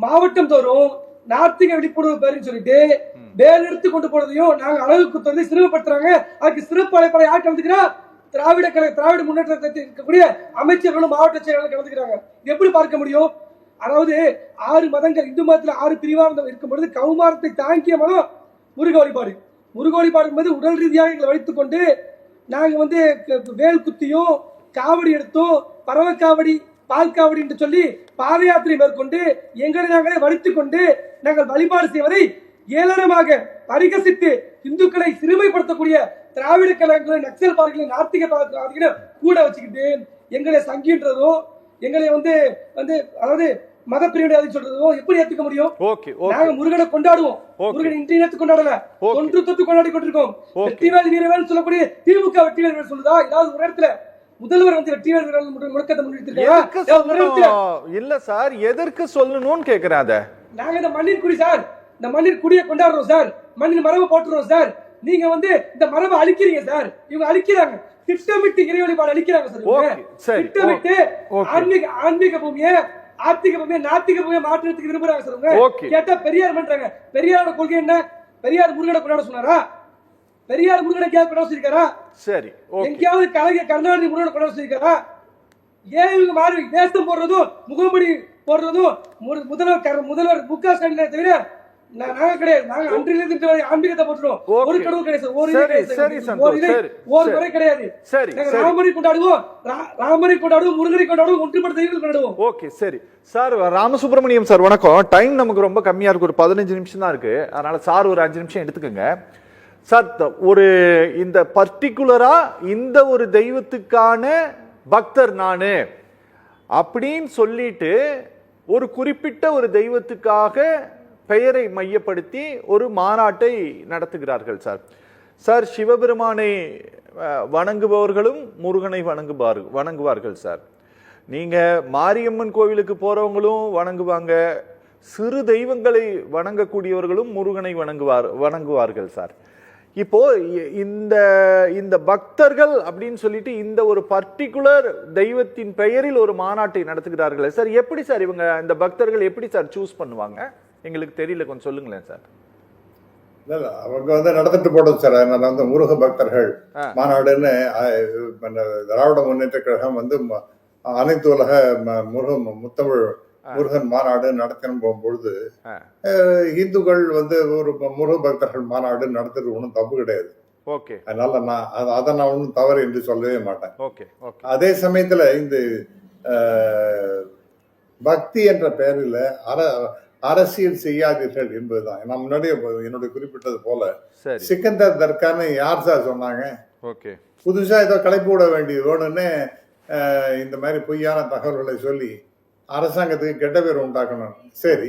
மாவட்டம் தோறும் நாத்திக விழிப்புணர்வு பேருன்னு சொல்லிட்டு வேல் எடுத்து கொண்டு போறதையும் நாங்க அழகு குத்துறதை சிறுமைப்படுத்துறாங்க. அதுக்கு சிறப்பு அழைப்பாளர் யார் கலந்துக்கிறா? திராவிட கழக திராவிட முன்னேற்றத்தை இருக்கக்கூடிய அமைச்சர்களும் மாவட்ட செயலாளர்கள் கலந்துக்கிறாங்க. இது எப்படி பார்க்க முடியும்? அதாவது 6 மதங்கள், இந்து மதத்துல 6 பிரிவா இருக்கும் பொழுது கௌமாரத்தை தாங்கிய மதம் முருக வழிபாடு. முருக வழிபாடு என்பது உடல் ரீதியாக எங்களை வைத்துக் கொண்டு நாங்க வந்து வேல் குத்தியும் காவடி எடுத்தும் பறவை காவடி பால் காவடி என்று சொல்லி பாத யாத்திரை மேற்கொண்டு எங்களை நாங்களே வடித்துக் கொண்டு நாங்கள் வழிபாடு செய்வதை ஏளனமாக பரிகசித்து இந்துக்களை சிறுமைப்படுத்தக்கூடிய திராவிட கழகங்களை நக்சல் பார்களை நாத்திக கூட வச்சுக்கிட்டு எங்களை சங்கின்றதும் எங்களை வந்து அதாவது மத பிரிவினை சொல்றதும் எப்படி ஏத்துக்க முடியும்? நாங்க முருகனை கொண்டாடுவோம், முருகன் இன்றைய நேரத்து கொண்டாடல, தொன்று தொட்டு கொண்டாடி கொண்டிருக்கோம். வெற்றிவேல் வீரவேல் சொல்லக்கூடிய திமுக வெற்றிவேல் சொல்லுதா? ஏதாவது ஒரு இடத்துல முதல்வர் வந்து வெற்றிவேல் முழக்கத்தை எதற்கு சொல்லணும்? முன்னிறுத்திருக்காங்க. இல்ல சார், எதற்கு சொல்லணும்னு கேக்குறேன். அத நாங்க இந்த மண்ணின் குடி சார், இந்த மண்ணின் குடியை கொண்டாடுறோம் சார், மண்ணின் மரபை போட்டுறோம் சார். நீங்க வந்து இந்த மரபை அழிக்கிறீங்க சார். இவங்க அழிக்கிறாங்க, திட்டமிட்டு இறை வழிபாடு அழிக்கிறாங்க சார். ஓகே, சரி, திட்டமிட்டு ஆன்மீக பூமியை ஆத்திக பூமியை நாத்திக பூமியை மாற்றுறதுக்கு விரும்புறாங்க சார். அவங்க கேட்டா பெரியார் பண்றாங்க. பெரியாரோட கொள்கை என்ன? பெரியார் முருகனை கொண்டாட சொன்னாரா? பெரியார் முருகனை எங்கேயாவது கொண்டாட சொல்லிருக்காரா? சரி, எங்கேயாவது கலைஞர் கருணாநிதி முருகனை கொண்டாட சொல்லிருக்காரா? ஏன் இவங்க மாறி வேஷம் போடுறதும் முகமூடி போடுறதும் முதல்வர் முக ஸ்டாலின் தவிர நாங்க கிடையாது. நாங்க அன்றிலிருந்து ஆன்மீகத்தை போட்டுருவோம். ஒரு கடவுள் கிடையாது, ஒரு முறை கிடையாது. ராமரை கொண்டாடுவோம், முருகனை கொண்டாடுவோம், ஒன்றுபட்ட தெய்வங்கள் கொண்டாடுவோம். ஓகே, சரி சார். ராமசுப்ரமணியம் சார் வணக்கம். டைம் நமக்கு ரொம்ப கம்மியா இருக்கு, ஒரு 15 நிமிஷம் தான் இருக்கு. அதனால சார் ஒரு 5 நிமிஷம் எடுத்துக்கோங்க சார். ஒரு இந்த பர்டிகுலரா இந்த ஒரு தெய்வத்துக்கான பக்தர் நானு அப்படின்னு சொல்லிட்டு ஒரு குறிப்பிட்ட ஒரு தெய்வத்துக்காக பெயரை மையப்படுத்தி ஒரு மாநாட்டை நடத்துகிறார்கள் சார். சார், சிவபெருமானை வணங்குபவர்களும் முருகனை வணங்குவார்கள் சார். நீங்க மாரியம்மன் கோவிலுக்கு போறவங்களும் வணங்குவாங்க, சிறு தெய்வங்களை வணங்கக்கூடியவர்களும் முருகனை வணங்குவார்கள் சார். இப்போ இந்த பக்தர்கள் அப்படின்னு சொல்லிட்டு இந்த ஒரு பர்டிகுலர் தெய்வத்தின் பெயரில் ஒரு மாநாட்டை நடத்துகிறார்கள் சார். எப்படி சார் இவங்க இந்த பக்தர்கள் எப்படி சார் சூஸ் பண்ணுவாங்க? எங்களுக்கு தெரியல, கொஞ்சம் சொல்லுங்களேன் சார். அவங்க வந்து நடத்திட்டு போடுது சார். அதனால வந்து முருக பக்தர்கள் மாநாடுன்னு திராவிட முன்னேற்ற கழகம் வந்து அனைத்து உலக முத்தமிழ் முருகன் மாநாடு நடத்தணும் போகும்பொழுது இந்துக்கள் வந்து ஒரு முருக பக்தர்கள் மாநாடு நடத்துறது ஒன்றும் தப்பு கிடையாது. அதனால அதை நான் ஒன்றும் தவறு என்று சொல்லவே மாட்டேன். அதே சமயத்துல இந்த பக்தி என்ற பெயரில் அரசியல் செய்யாதீர்கள் என்பதுதான். நான் முன்னாடியே என்னுடைய குறிப்பிட்டது போல சிக்கந்தர் தர்கான்னு யார் சார் சொன்னாங்க? புதுசா ஏதோ கலைப்பு விட வேண்டியது வேணும்னு இந்த மாதிரி பொய்யான தகவல்களை சொல்லி அரசாங்கத்துக்கு கெட்ட பேர் உண்டாக்கணும். சரி,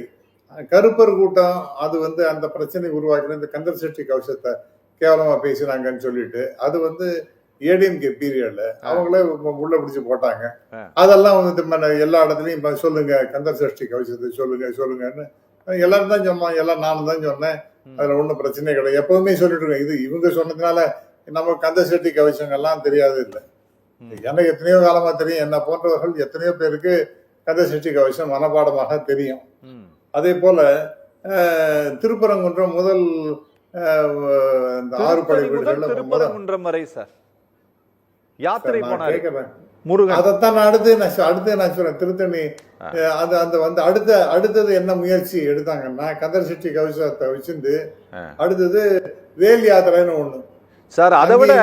கருப்பர் கூட்டம் அது வந்து அந்த பிரச்சனை உருவாக்கின இந்த கந்தர் சஷ்டி கவசத்தை கேவலமா பேசினாங்கன்னு சொல்லிட்டு அது வந்து ஏடிஎம்கே பீரியட்ல அவங்களே உள்ள பிடிச்சு போட்டாங்க. அதெல்லாம் வந்து எல்லா இடத்துலயும் சொல்லுங்க கந்தர் சஷ்டி கவசத்தை சொல்லுங்கன்னு எல்லாரும் தான் சொன்னோம், எல்லாம் நானும் தான் சொன்னேன். அதுல ஒன்றும் பிரச்சனையே கிடையாது. எப்பவுமே சொல்லிட்டு இருக்கேன். இது இவங்க சொன்னதுனால நம்ம கந்தர் சஷ்டி கவசங்கள்லாம் தெரியாது இல்லை. எனக்கு எத்தனையோ காலமா தெரியும். என்ன போன்றவர்கள் எத்தனையோ பேருக்கு கந்தர் சஷ்டி கவசம் மனப்பாடமாக தெரியும். அதே போல திருப்பரங்குன்றம் முதல் 6 படை வீடுகள் வரை சார் யாத்திரை போனாரு முருகன். அதைத்தான் அடுத்து நான் சொல்றேன். திருத்தணி அது அந்த வந்து அடுத்தது என்ன முயற்சி எடுத்தாங்கன்னா கந்தர் சஷ்டி கவசத்தை வச்சிருந்து அடுத்தது வேல் யாத்திரைன்னு ஒண்ணு சார். அதை விட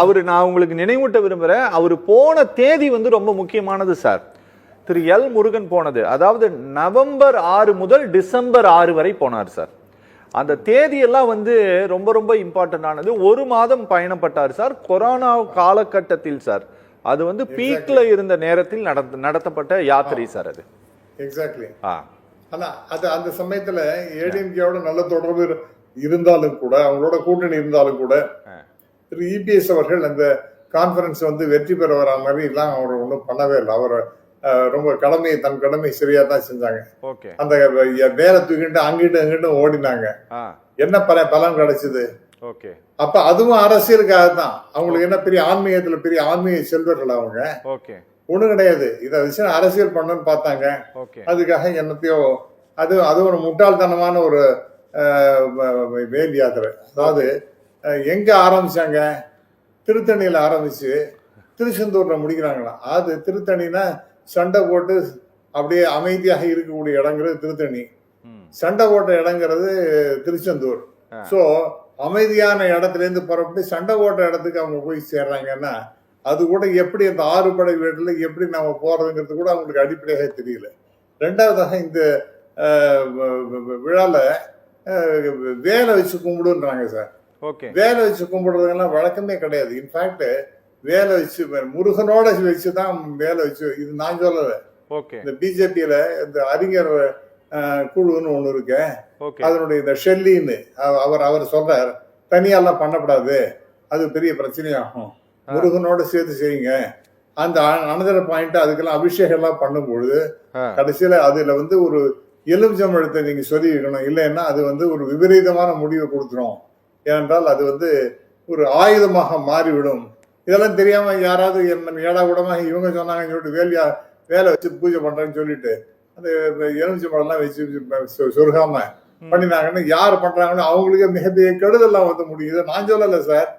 அவரு நான் உங்களுக்கு நினைவூட்ட விரும்புறேன், அவரு போன தேதி வந்து ரொம்ப முக்கியமானது சார். திரு எல் முருகன் போனது அதாவது நவம்பர் 6 முதல் டிசம்பர் 6 வரை போனார் சார். அந்த தேதியெல்லாம் வந்து ரொம்ப ரொம்ப இம்பார்ட்டன்டானது. 1 மாதம் பயணப்பட்டார் சார். கொரோனா காலகட்டத்தில் சார். அது வந்து பீக்ல இருந்த நேரத்தில் நடத்தப்பட்ட யாத்திரை சார் அது. எக்ஸாக்ட்லி. ஆனா அது அந்த சமயத்துல ஏடிஎம்கேவோட நல்ல தொடர்பு இருந்தாலும் கூட, அவங்களோட கூட்டணி இருந்தாலும் கூட, திரு இபிஎஸ் அவர்கள் அந்த கான்ஃபரன்ஸ் வந்து வெற்றி பெற வர மாதிரி எல்லாம் அவர் ஒன்றும் பண்ணவே இல்லை. அவர் ரொம்ப தன் கடமை சரியா தான் செஞ்சாங்க. அந்த வேலை தூக்கிட்டு அங்கிட்டு ஓடினாங்க. என்ன பலன் கிடைச்சது? அப்ப அதுவும் அரசியலுக்காக தான். அவங்களுக்கு என்ன பெரிய ஆன்மீகத்துல பெரிய ஆன்மீக செல்வர்கள் அவங்க ஒண்ணும் கிடையாது. இதை வச்சு அரசியல் பண்ணணும்னு பார்த்தாங்க. அதுக்காக என்னத்தையோ அது ஒரு முட்டாள்தனமான ஒரு வேல் யாத்திரை. அதாவது எங்க ஆரம்பிச்சாங்க? திருத்தணியில ஆரம்பிச்சு திருச்செந்தூர்ல முடிக்கிறாங்களா? அது திருத்தணினா சண்டை போட்டு அப்படியே அமைதியாக இருக்கக்கூடிய இடங்கிறது திருத்தணி, சண்டை போட்ட இடங்கிறது திருச்செந்தூர். சோ அமைதியான இடத்துல இருந்து புறப்பட்டு சண்டை போட்ட இடத்துக்கு அவங்க போய் சேர்றாங்கன்னா அது கூட எப்படி அந்த 6 படை வீட்டுல எப்படி நம்ம போறதுங்கிறது கூட அவங்களுக்கு அடிப்படையாக தெரியல. ரெண்டாவதாக இந்த விழால வேலை வச்சு கும்பிடுன்றாங்க சார். வேலை வச்சு கும்பிடுறதுலாம் வழக்கமே கிடையாது. இன்ஃபேக்ட் வேலை வச்சு முருகனோட வச்சுதான் வேலை வச்சு, இது நான் சொல்லல. இந்த பிஜேபியில இந்த அறிஞர் குழுன்னு ஒண்ணு இருக்கு. அதனுடைய இந்த ஷெல்லின்னு அவர் சொல்றார், தனியாலாம் பண்ணக்கூடாது, அது பெரிய பிரச்சனையாகும், முருகனோட சேர்த்து செய்யுங்க அந்த அனதர் பாயிண்ட் அதுக்கெல்லாம் அபிஷேகம் எல்லாம் பண்ணும்பொழுது கடைசியில அதுல வந்து ஒரு எலுமிச்சம்பழத்தை நீங்க சொல்லி இருக்கணும், இல்லைன்னா அது வந்து ஒரு விபரீதமான முடிவை கொடுத்துரும். ஏனென்றால் அது வந்து ஒரு ஆயுதமாக மாறிவிடும். இதெல்லாம் தெரியாம யாராவது ஏடா கூடமாக இவங்க சொன்னாங்கன்னு சொல்லிட்டு வேலை வச்சு பூஜை பண்றேன்னு சொல்லிட்டு அந்த எலுமிச்சம்பழம் எல்லாம் வச்சு சொருகாம பண்ணினாங்கன்னு யார் பண்றாங்கன்னு அவங்களுக்கே மிகப்பெரிய கெடுதல்லாம் வந்து முடியுது. நான் சொல்லல சார்,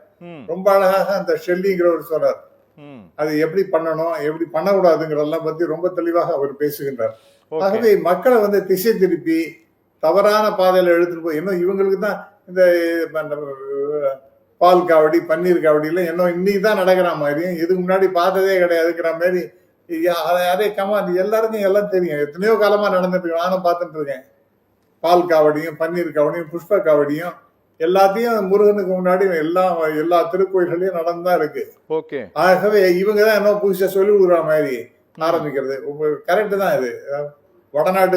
ரொம்ப அழகாக அந்த ஷெல்லிங்கிறவர் சொல்றார். அது எப்படி பண்ணணும் எப்படி பண்ணக்கூடாதுங்கிறதெல்லாம் பத்தி ரொம்ப தெளிவாக அவர் பேசுகின்றார். ஆகவே மக்களை வந்து திசை திருப்பி தவறான பாதையில எடுத்துட்டு போய் இன்னும் இவங்களுக்கு தான் இந்த பால் காவடி பன்னீர் காவடியில இன்னும் இன்னைக்கு தான் நடக்கிற மாதிரியும் இதுக்கு முன்னாடி பார்த்ததே கிடையாதுங்கிற மாதிரி அதே கமாண்ட் எல்லாருக்கும் எல்லாம் தெரியும். எத்தனையோ காலமா நடந்துட்டு இருக்கு, நானும் பார்த்துட்டு இருக்கேன். பால் காவடியும் பன்னீர் காவடியும் புஷ்ப காவடியும் எல்லாத்தையும் முருகனுக்கு முன்னாடி எல்லா திருக்கோயில்களையும் நடந்துதான் இருக்கு. ஆகவே இவங்க தான் என்ன புதுசா சொல்லி விடுற மாதிரி ஆரம்பிக்கிறது கரெக்ட் தான். இது வடநாட்டு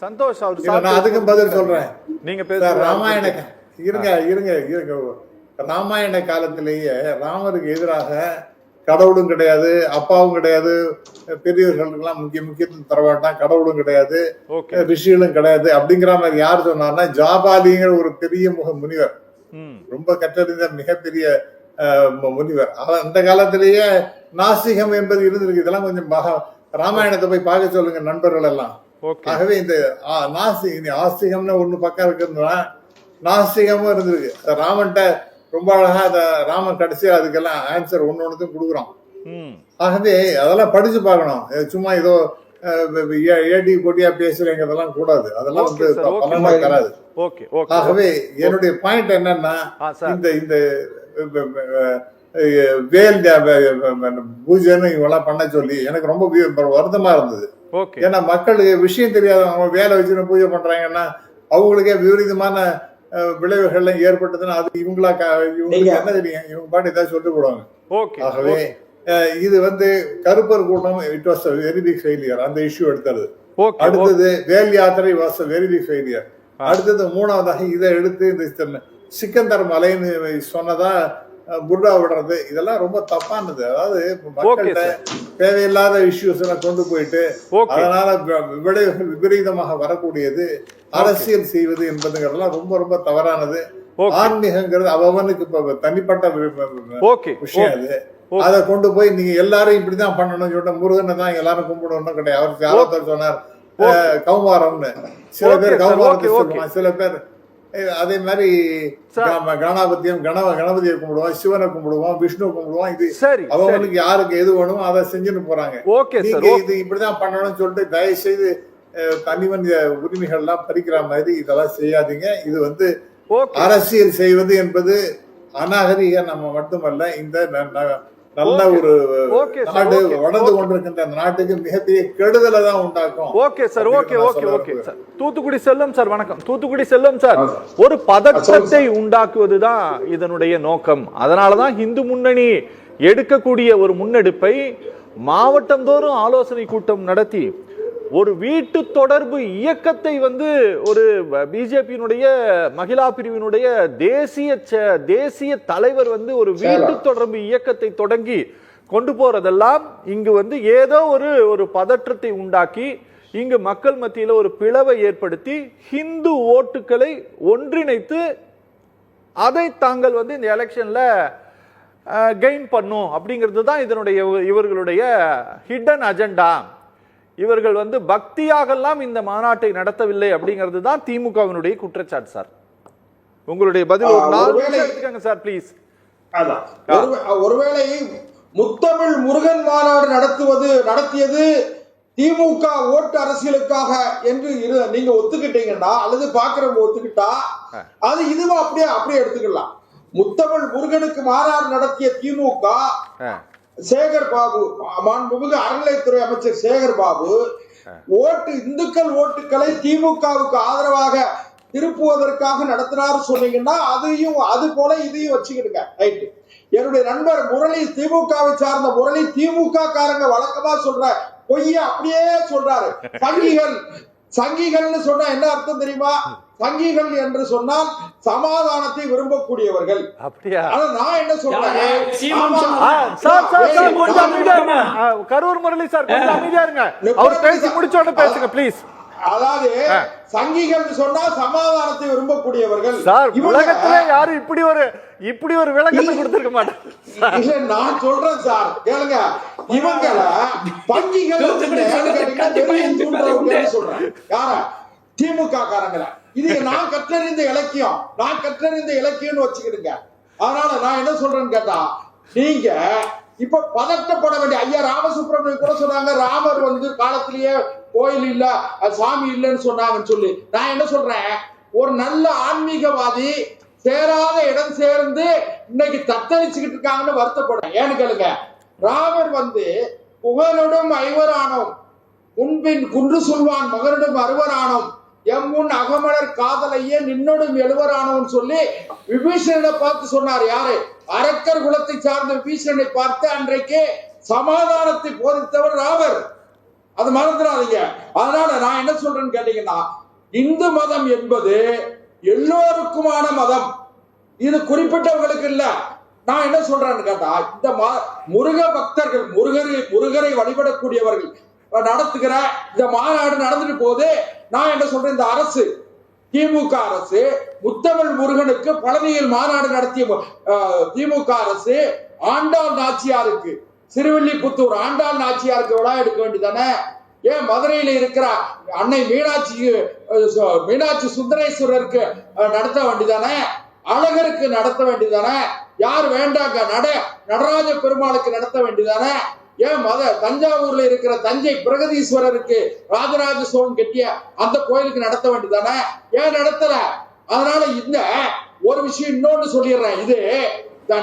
சந்தோஷ் அதுக்கும் பதில் சொல்றேன். நீங்க ராமாயண ராமாயண காலத்திலேயே ராமருக்கு எதிராக கடவுளும் கிடையாது, அப்பாவும் கிடையாது, பெரியவர்களுக்கெல்லாம் முக்கியத்துவம் தரவாட்டான், கடவுளும் கிடையாது, ரிஷிகளும் கிடையாது அப்படிங்கிற மாதிரி யார் சொன்னார்னா ஜாபாலிங்கிற ஒரு பெரிய முனிவர், ரொம்ப கற்றறிந்த மிகப்பெரிய முனிவர். அந்த காலத்திலேயே நாஸ்திகம் என்பது இருந்திருக்கு. இதெல்லாம் கொஞ்சம் ராமாயணத்தை போய் பார்க்க சொல்லுங்க நண்பர்கள் எல்லாம். ஆகவே இந்த ஆஸ்திகம்னு ஒண்ணு பக்கம் இருக்குன்னா நாஸ்திகமும் இருந்திருக்கு. ராமன்ட்ட ரொம்ப அழகா அத ராமன் கடைசியா அதுக்கெல்லாம் ஆன்சர் ஒன்னொன்னுக்கும் கொடுக்குறோம். ஆகவே அதெல்லாம் படிச்சு பார்க்கணும். சும்மா ஏதோ ஏடி போட்டியா பேசுறேங்கிறதெல்லாம் கூடாது, அதெல்லாம் வந்து பலமா தராது. ஆகவே என்னுடைய பாயிண்ட் என்னன்னா இந்த இந்த வேல் பூஜைன்னு இவங்கெல்லாம் பண்ண சொல்லி எனக்கு ரொம்ப வருத்தமா இருந்தது. ஏன்னா மக்களுக்கு விஷயம் தெரியாதவங்க வேலை வச்சுன்னு பூஜை பண்றாங்கன்னா அவங்களுக்கே விபரீதமான விளைவுகள்லாம் ஏற்பட்டதுன்னா அது இவங்களுக்கு என்ன தெரியும், இவங்க பாட்டு ஏதாவது சொல்லிட்டு போடுவாங்க. ஆகவே இது வந்து Karuppar Koottam it was very big failure, அந்த இஷ்யூ எடுத்தது. அடுத்தது வேல் யாத்திரை வாஸ் வெரி பிக் ஃபெயிலியர். அடுத்தது மூணாவதாக இதை எடுத்து இந்த சிக்கந்தர் மலைன்னு சொன்னதா புர்ரா விடுறது, இதெல்லாம் ரொம்ப தப்பானது. அதாவது மக்கள்கிட்ட தேவையில்லாத இஷ்யூஸ் எல்லாம் கொண்டு போயிட்டு அதனால விளைவுகள் விபரீதமாக வரக்கூடியது, அரசியல் செய்வது என்பதுங்கிறதெல்லாம் ரொம்ப ரொம்ப தவறானது. ஆன்மீகங்கிறது அவனுக்கு தனிப்பட்ட விஷயம். அது அதை கொண்டு போய் நீங்க எல்லாரும் இப்படிதான் பண்ணணும் சொல்லிட்டு முருகனை தான் எல்லாரும் கும்பிடணும் கிடையாது. அவருக்கு யாரோ சொன்னார் கௌமாரம்னு, சில பேர் கௌமாரத்தை சொல்லுவாங்க, சில பேர் அதே மாதிரி கணபதியை கும்பிடுவோம், சிவனை கும்பிடுவோம், விஷ்ணு கும்பிடுவோம். இது அவங்களுக்கு யாருக்கு எது வேணுமோ அதை செஞ்சுன்னு போறாங்க. இது இப்படிதான் பண்ணணும்னு சொல்லிட்டு தயவு செய்து தனி மனித உரிமைகள் எல்லாம் பறிக்கிற மாதிரி இதெல்லாம் செய்யாதீங்க. இது வந்து அரசியல் செய்வது என்பது அநாகரிக நம்ம மட்டுமல்ல, இந்த நல்ல ஒரு நாடு வளர்ந்து கொண்டிருக்கின்ற அந்த நாட்டுக்கு மிகப்பெரிய கெடுதலை தான் உண்டாக்கும். Okay sir, okay okay okay sir. Thoothukudi செல்லும் சார், வணக்கம். தூத்துக்குடி செல்லும் சார், ஒரு பதற்றத்தை உண்டாக்குவதுதான் இதனுடைய நோக்கம். அதனாலதான் இந்து முன்னணி எடுக்கக்கூடிய ஒரு முன்னெடுப்பை மாவட்டந்தோறும் ஆலோசனை கூட்டம் நடத்தி ஒரு வீட்டு தொடர்பு இயக்கத்தை வந்து ஒரு பிஜேபியினுடைய மகிழா பிரிவினுடைய தேசிய தலைவர் வந்து ஒரு வீட்டு தொடர்பு இயக்கத்தை தொடங்கி கொண்டு போறதெல்லாம் இங்கு வந்து ஏதோ ஒரு பதற்றத்தை உண்டாக்கி இங்கு மக்கள் மத்தியில் ஒரு பிளவை ஏற்படுத்தி ஹிந்து ஓட்டுகளை ஒன்றிணைத்து அதை தாங்கள் வந்து இந்த எலெக்ஷன்ல கெயின் பண்ணும் அப்படிங்கிறது தான் இதனுடைய இவர்களுடைய ஹிடன் அஜெண்டா. இவர்கள் வந்து பக்தியாகலாம் இந்த மாநாட்டை நடத்தவில்லை அப்படிங்கிறது தான் திமுகவினுடைய குற்றச்சாட்டு சார். உங்களுடைய பதில் ஒரு 4 நிமிஷம் எடுத்துக்கங்க சார் ப்ளீஸ். ஒருவேளை முத்தமிழ் முருகன் மாநாடு நடத்தியது திமுக ஓட்டு அரசியலுக்காக என்று நீங்க ஒத்துக்கிட்டீங்கன்னா அல்லது பாக்குறவங்க ஒத்துக்கிட்டா அது இதுவும் அப்படியே எடுத்துக்கலாம். முத்தமிழ் முருகனுக்கு மாநாடு நடத்திய திமுக, சேகர் பாபு, மாண்புமிகு அறநிலையத்துறை அமைச்சர் சேகர் பாபு இந்துக்கள் ஓட்டுக்களை திமுகவுக்கு ஆதரவாக திருப்புவதற்காக நடத்தினார் சொன்னீங்கன்னா அதையும் அது போல இதையும் வச்சுக்கிடுங்க. ரைட்டு. என்னுடைய நண்பர் முரளி, திமுகவை சார்ந்த முரளி, திமுக காரங்க வழக்கமா சொல்ற பொய்ய அப்படியே சொல்றாரு. சங்கிகள்னு சொன்னா என்ன அர்த்தம் தெரியுமா? சங்கிகள் என்று சொன்னால் சமாதானத்தை விரும்பக்கூடியவர்கள். அப்படியா? ஆனா நான் என்ன சொல்றேன், கரூர் முரளி சார் கொஞ்சம் அமைதியா இருங்க, அவர் பேசி முடிச்ச உடனே பேசுங்க ப்ளீஸ். அதாவது சங்கிகள் சொன்னா சமாதானத்தை விரும்பக்கூடியவர்கள். சார் உலகத்திலே யாரும் இப்படி ஒரு விளக்கத்தை கொடுத்திருக்க மாட்டாங்க. இல்ல நான் சொல்றேன் சார், கேளுங்க. இவங்கள பங்கிகள் சொல்றேன். யார? திமுக காரங்கள. இது நான் கற்றறிந்த இலக்கியம்னு வச்சுக்கிடுங்க. அதனால நான் என்ன சொல்றேன்னு கேட்டா, நீங்க இப்ப பதட்டப்பட வேண்டிய ஐயா ராமசுப்ரமணியம் கூட சொன்னாங்க, ராமர் காலத்திலேயே கோயில் இல்ல, சாமி இல்லைன்னு சொன்னாங்கன்னு சொல்லி. நான் என்ன சொல்றேன், ஒரு நல்ல ஆன்மீகவாதி சேராத இடம் சேர்ந்து இன்னைக்கு தத்தளிச்சுக்கிட்டு இருக்காங்கன்னு வருத்தப்படுறேன். ஏன்னு கேளுங்க, ராமர் புகழோடும் ஐவரானோம், முன்பின் குன்று சொல்வான் மகனிடம் அறுவரானோம், எம்முன் அகமலர் காதலையே நின்னோடும் எழுவரானோன்னு சொல்லி விபீஷணனை பார்த்து சொன்னார். யாரு? அரக்கர் குலத்தை சார்ந்த விபீஷணனை பார்த்து அன்றைக்கு சமாதானத்தை போதித்தவர் ராமர். அது மறந்துடாதீங்க. அதனால நான் என்ன சொல்றேன்னு கேட்டீங்கன்னா, இந்து மதம் என்பது எல்லோருக்குமான மதம், இது குறிப்பிட்டவர்களுக்கு இல்ல. நான் என்ன சொல்றேன்னு கேட்டா, இந்த முருக பக்தர்கள், முருகரை வழிபடக்கூடியவர்கள் நடத்துகிற இந்த மாநாடு நடந்துட்டு போது, நான் என்ன சொல்றேன், இந்த அரசு, திமுக அரசு முத்தமிழ் முருகனுக்கு பழனியில் மாநாடு நடத்திய திமுக அரசு ஆண்டாள் நாச்சியாருக்கு, சிறுவில்லிபுத்தூர் ஆண்டாள் நாச்சியாருக்கு விழா எடுக்க வேண்டியதானே? ஏன் மதுரையில இருக்கிற அன்னை மீனாட்சி சுந்தரேஸ்வரருக்கு நடத்த வேண்டியதானே? அழகருக்கு நடத்த வேண்டியதானே? யார் வேண்டாங்க? நடராஜ பெருமாளுக்கு நடத்த வேண்டியதானே? ஏன் தஞ்சாவூர்ல இருக்கிற தஞ்சை பிரகதீஸ்வரருக்கு ராஜராஜ சோழன் கட்டிய அந்த கோயிலுக்கு நடத்த வேண்டியதானே? ஏன் நடத்தல? அதனால இந்த ஒரு விஷயம் இன்னொன்னு சொல்லிடுறேன். இது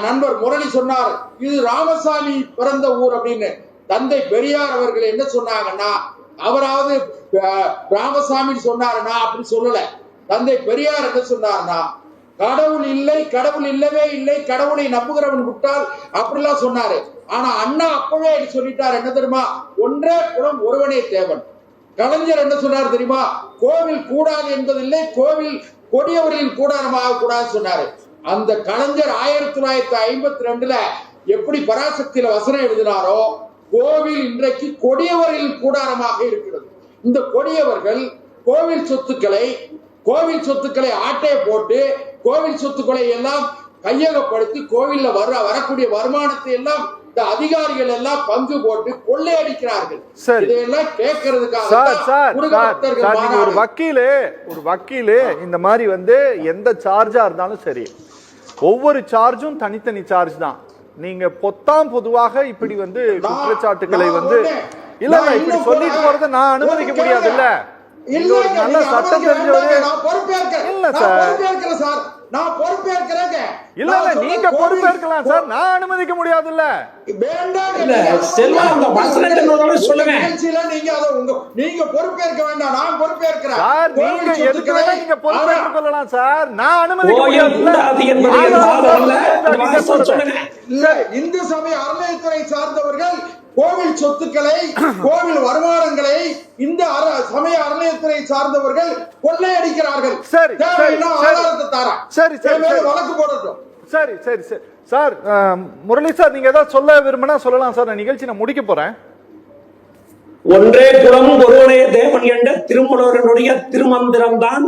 நண்பர் முரளி சொன்னார், இது ராமசாமி பிறந்த ஊர் அப்படின்னு. தந்தை பெரியார் அவர்கள் என்ன சொன்னாங்கன்னா, அவராவது ராமசாமி சொன்னாருன்னா அப்படி சொல்லல. தந்தை பெரியார் என்ன சொன்னார்னா, கடவுள் இல்லை, கடவுள் இல்லவே இல்லை, கடவுளை நம்புகிறவன் விட்டால் அப்படிலாம் சொன்னாரு. ஆனா அண்ணா அப்பவே சொல்லிட்டார், என்ன தெரியுமா? ஒன்றே குலம் ஒருவனே தேவன். கலைஞர் என்ன சொன்னார் தெரியுமா? கோவில் கூடாது என்பதில்லை, கோவில் கொடியவர்களின் கூடாரமாக கூடாது சொன்னாரு. அந்த கலைஞர் 1952 எப்படி பராசக்தியில வசனம் எழுதினாரோ, கோவில் இன்றைக்கு கொடியவர்களின் கூடாரமாக இருக்கிறது. இந்த கொடியவர்கள் கோவில் சொத்துக்களை ஆட்டையை போட்டு, கோவில் சொத்துக்களை எல்லாம் கையகப்படுத்தி, கோவில்ல வரக்கூடிய வருமானத்தை எல்லாம் இந்த அதிகாரிகள் எல்லாம் பங்கு போட்டு கொள்ளையடிக்கிறார்கள். இதெல்லாம் கேட்கறதுக்காக ஒரு வக்கீலு இந்த மாதிரி எந்த சார்ஜா இருந்தாலும் சரி, ஒவ்வொரு சார்ஜும் தனித்தனி சார்ஜ் தான். நீங்க பொதுவாக இப்படி குற்றச்சாட்டுகளை இல்ல இப்படி சொல்லிட்டு போறதை நான் அனுமதிக்க முடியாது. இல்ல நல்ல சட்டம் தெரிஞ்சவரு இல்ல சார், நான் பொறுப்பேற்கிறேன். இல்ல நீங்க பொறுப்பேற்கலாம் சார், நான் அனுமதிக்க முடியாது. இல்ல நீங்க பொறுப்பேற்க வேண்டாம், நான் பொறுப்பேற்கிறேன். நீங்க எதுக்கு வேணா நீங்க பொறுப்பேற்றுக் கொள்ளலாம் சார், நான் அனுமதிக்க முடியாது. இந்து சமய அறநிலையத்துறை சார்ந்தவர்கள் கோவில் சொத்துக்களை, கோவில் வருமானங்களை இந்த சமய அறநிலையத்துறை சார்ந்தவர்கள் கொள்ளையடிக்கிறார்கள். வழக்கு போடட்டும். சரி சார். முரளி சார், நீங்க ஏதாவது சொல்ல விரும்பினா சொல்லலாம் சார். நான் நிகழ்ச்சி முடிக்க போறேன். ஒன்றே குலம் ஒருவனே தேவன் என்ற திருமூலருடைய திருமந்திரம் தான்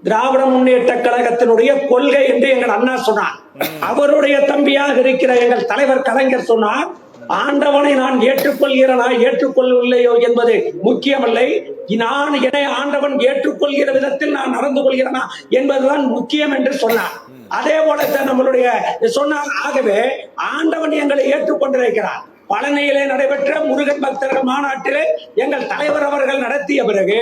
திராவிட முன்னேற்ற கழகத்தினுடைய கொள்கை என்று எங்கள் அண்ணா சொன்னார். அவருடைய தம்பியாக இருக்கிற எங்கள் தலைவர் கலைஞர் சொன்னார், ஆண்டவனை நான் ஏற்றுக்கொள்கிறேனா ஏற்றுக்கொள்ளவில்லையோ என்பது முக்கியமில்லை, நான் என்னை ஆண்டவன் ஏற்றுக்கொள்கிற விதத்தில் நான் நடந்து கொள்கிறேனா என்பதுதான் முக்கியம் என்று சொன்னார். அதே போல நம்மளுடைய சொன்னார். ஆகவே ஆண்டவன் எங்களை ஏற்றுக்கொண்டிருக்கிறார். பழனியிலே நடைபெற்ற முருகன் பக்தர்கள் மாநாட்டிலே எங்கள் தலைவர் அவர்கள் நடத்திய பிறகு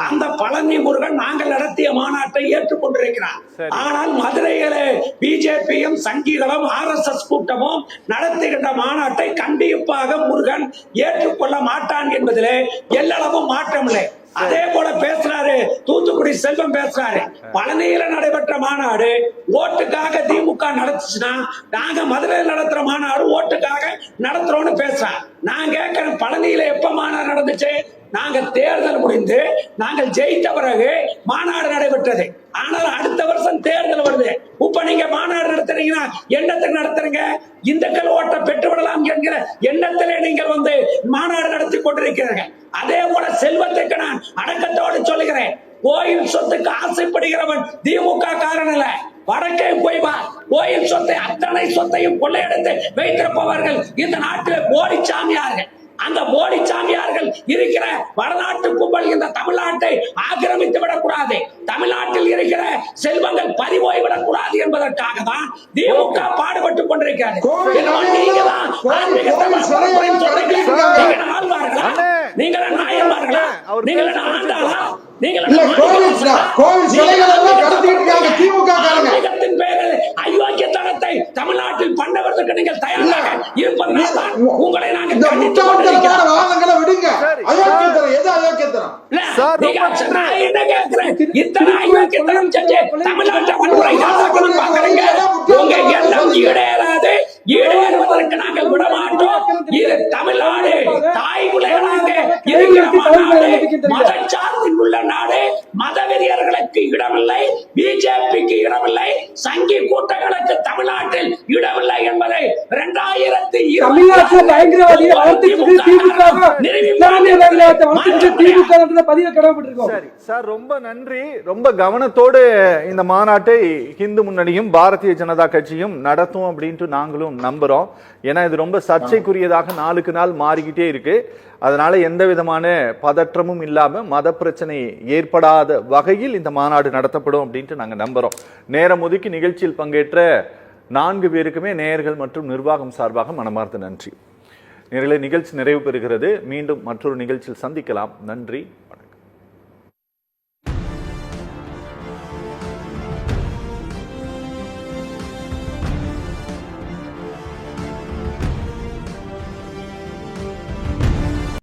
அந்த பழனி முருகன் நாங்கள் நடத்திய மாநாட்டை ஏற்றுக்கொண்டிருக்கிறார். ஆனால் மதுரையிலே பிஜேபியும் சங்கீதமும் RSS கூட்டமும் நடத்துகின்ற மாநாட்டை கண்டிப்பாக முருகன் ஏற்றுக்கொள்ள மாட்டான் என்பதிலே எல்லளவும் மாற்றமில்லை. அதே போல பேசுறாரு தூத்துக்குடி செல்வம் பேசுறாரு. பழனியில நடைபெற்ற மாநாடு ஓட்டுக்காக திமுக நடத்துச்சுன்னா நாங்க மதுரையில் நடத்துற மாநாடு ஓட்டுக்காக நடத்துறோம்னு பேசுறாங்க. நான் கேட்கிறேன், பழனியில எப்ப மாநாடு நடந்துச்சு? நாங்க தேர்தல் முடிந்து நாங்கள் ஜெயித்த பிறகு மாநாடு நடைபெற்றது. ஆனால் அடுத்த வருஷம் தேர்தல் வருது. இப்ப நீங்க மாநாடு நடத்துறீங்கன்னா எண்ணத்துக்கு நடத்துறீங்க? இந்துக்கள் ஓட்ட பெற்றுவிடலாம் என்கிற எண்ணத்திலே நீங்கள் வந்து மாநாடு நடத்தி கொண்டிருக்கிறீர்கள். அதே போல செல்வத்துக்கு நான் அடக்கத்தோடு சொல்லுகிறேன், கோயில் சொத்துக்கு ஆசைப்படுகிறவன் திமுக காரன் இல்ல. வடக்கே போய் வா, கோயில் சொத்தை அத்தனை சொத்தையும் கொள்ளையடித்து வைத்திருப்பவர்கள் இந்த நாட்டில் போலி சாமியார்கள். அந்த போலி சாமியார்கள் இருக்கிற வடநாட்டு கும்பல் இந்த தமிழ்நாட்டை ஆக்கிரமித்து விடக்கூடாது, தமிழ்நாட்டில் இருக்கிற செல்வங்கள் பறிபோய் விடக்கூடாது என்பதற்காக தான் திமுக பாடுபட்டுக் கொண்டிருக்கிறது. நீங்கள் நாயன்மார்களா? நீங்கள் ஆண்டாளா? அயோக்கியத்தனத்தை தமிழ்நாட்டில் பண்ணவதற்கு நீங்கள் தயாராக இருப்பதனால் உங்களை நாங்கள் இத்தனை அயோக்கியத்தனம் செஞ்சு தமிழ்நாட்டை வன்முறை பார்க்கறீங்க. உங்க எண்ணம் ஈடேறாது, ஈடேறுவதற்கு நாங்கள் விட மாட்டோம். இது தமிழ்நாடு தாய்குலைகளாக இருக்கிற மாநாடு, மதச்சார்பில் உள்ள நாடு. மதவெறியர்களுக்கு இடமில்லை, பிஜேபிக்கு இடமில்லை, சங்கி கூட்டங்களுக்கு தமிழ்நாட்டில் இடமில்லை என்பதை 2020 பயங்கரவாதியை வளர்த்துக்கிட்டு திமுக பதிவு கடமைப்பட்டிருக்கோம். சரி சார், ரொம்ப நன்றி. ரொம்ப கவனத்தோடு இந்த மாநாட்டை இந்து முன்னணியும் பாரதிய ஜனதா கட்சியும் நடத்தும் அப்படின்ட்டு நாங்களும் நம்புறோம். ஏன்னா இது ரொம்ப சர்ச்சைக்குரியதாக நாளுக்கு நாள் மாறிக்கிட்டே இருக்கு. அதனால எந்த விதமான பதற்றமும் இல்லாம மத பிரச்சனை ஏற்படாத வகையில் இந்த மாநாடு நடத்தப்படும் அப்படின்ட்டு நாங்க நம்புறோம். நேரம் ஒதுக்கி நிகழ்ச்சியில் பங்கேற்ற 4 பேருக்குமே நேயர்கள் மற்றும் நிர்வாகம் சார்பாக மனமார்ந்த நன்றி. நேயர்களே, நிகழ்ச்சி நிறைவு பெறுகிறது. மீண்டும் மற்றொரு நிகழ்ச்சியில் சந்திக்கலாம். நன்றி.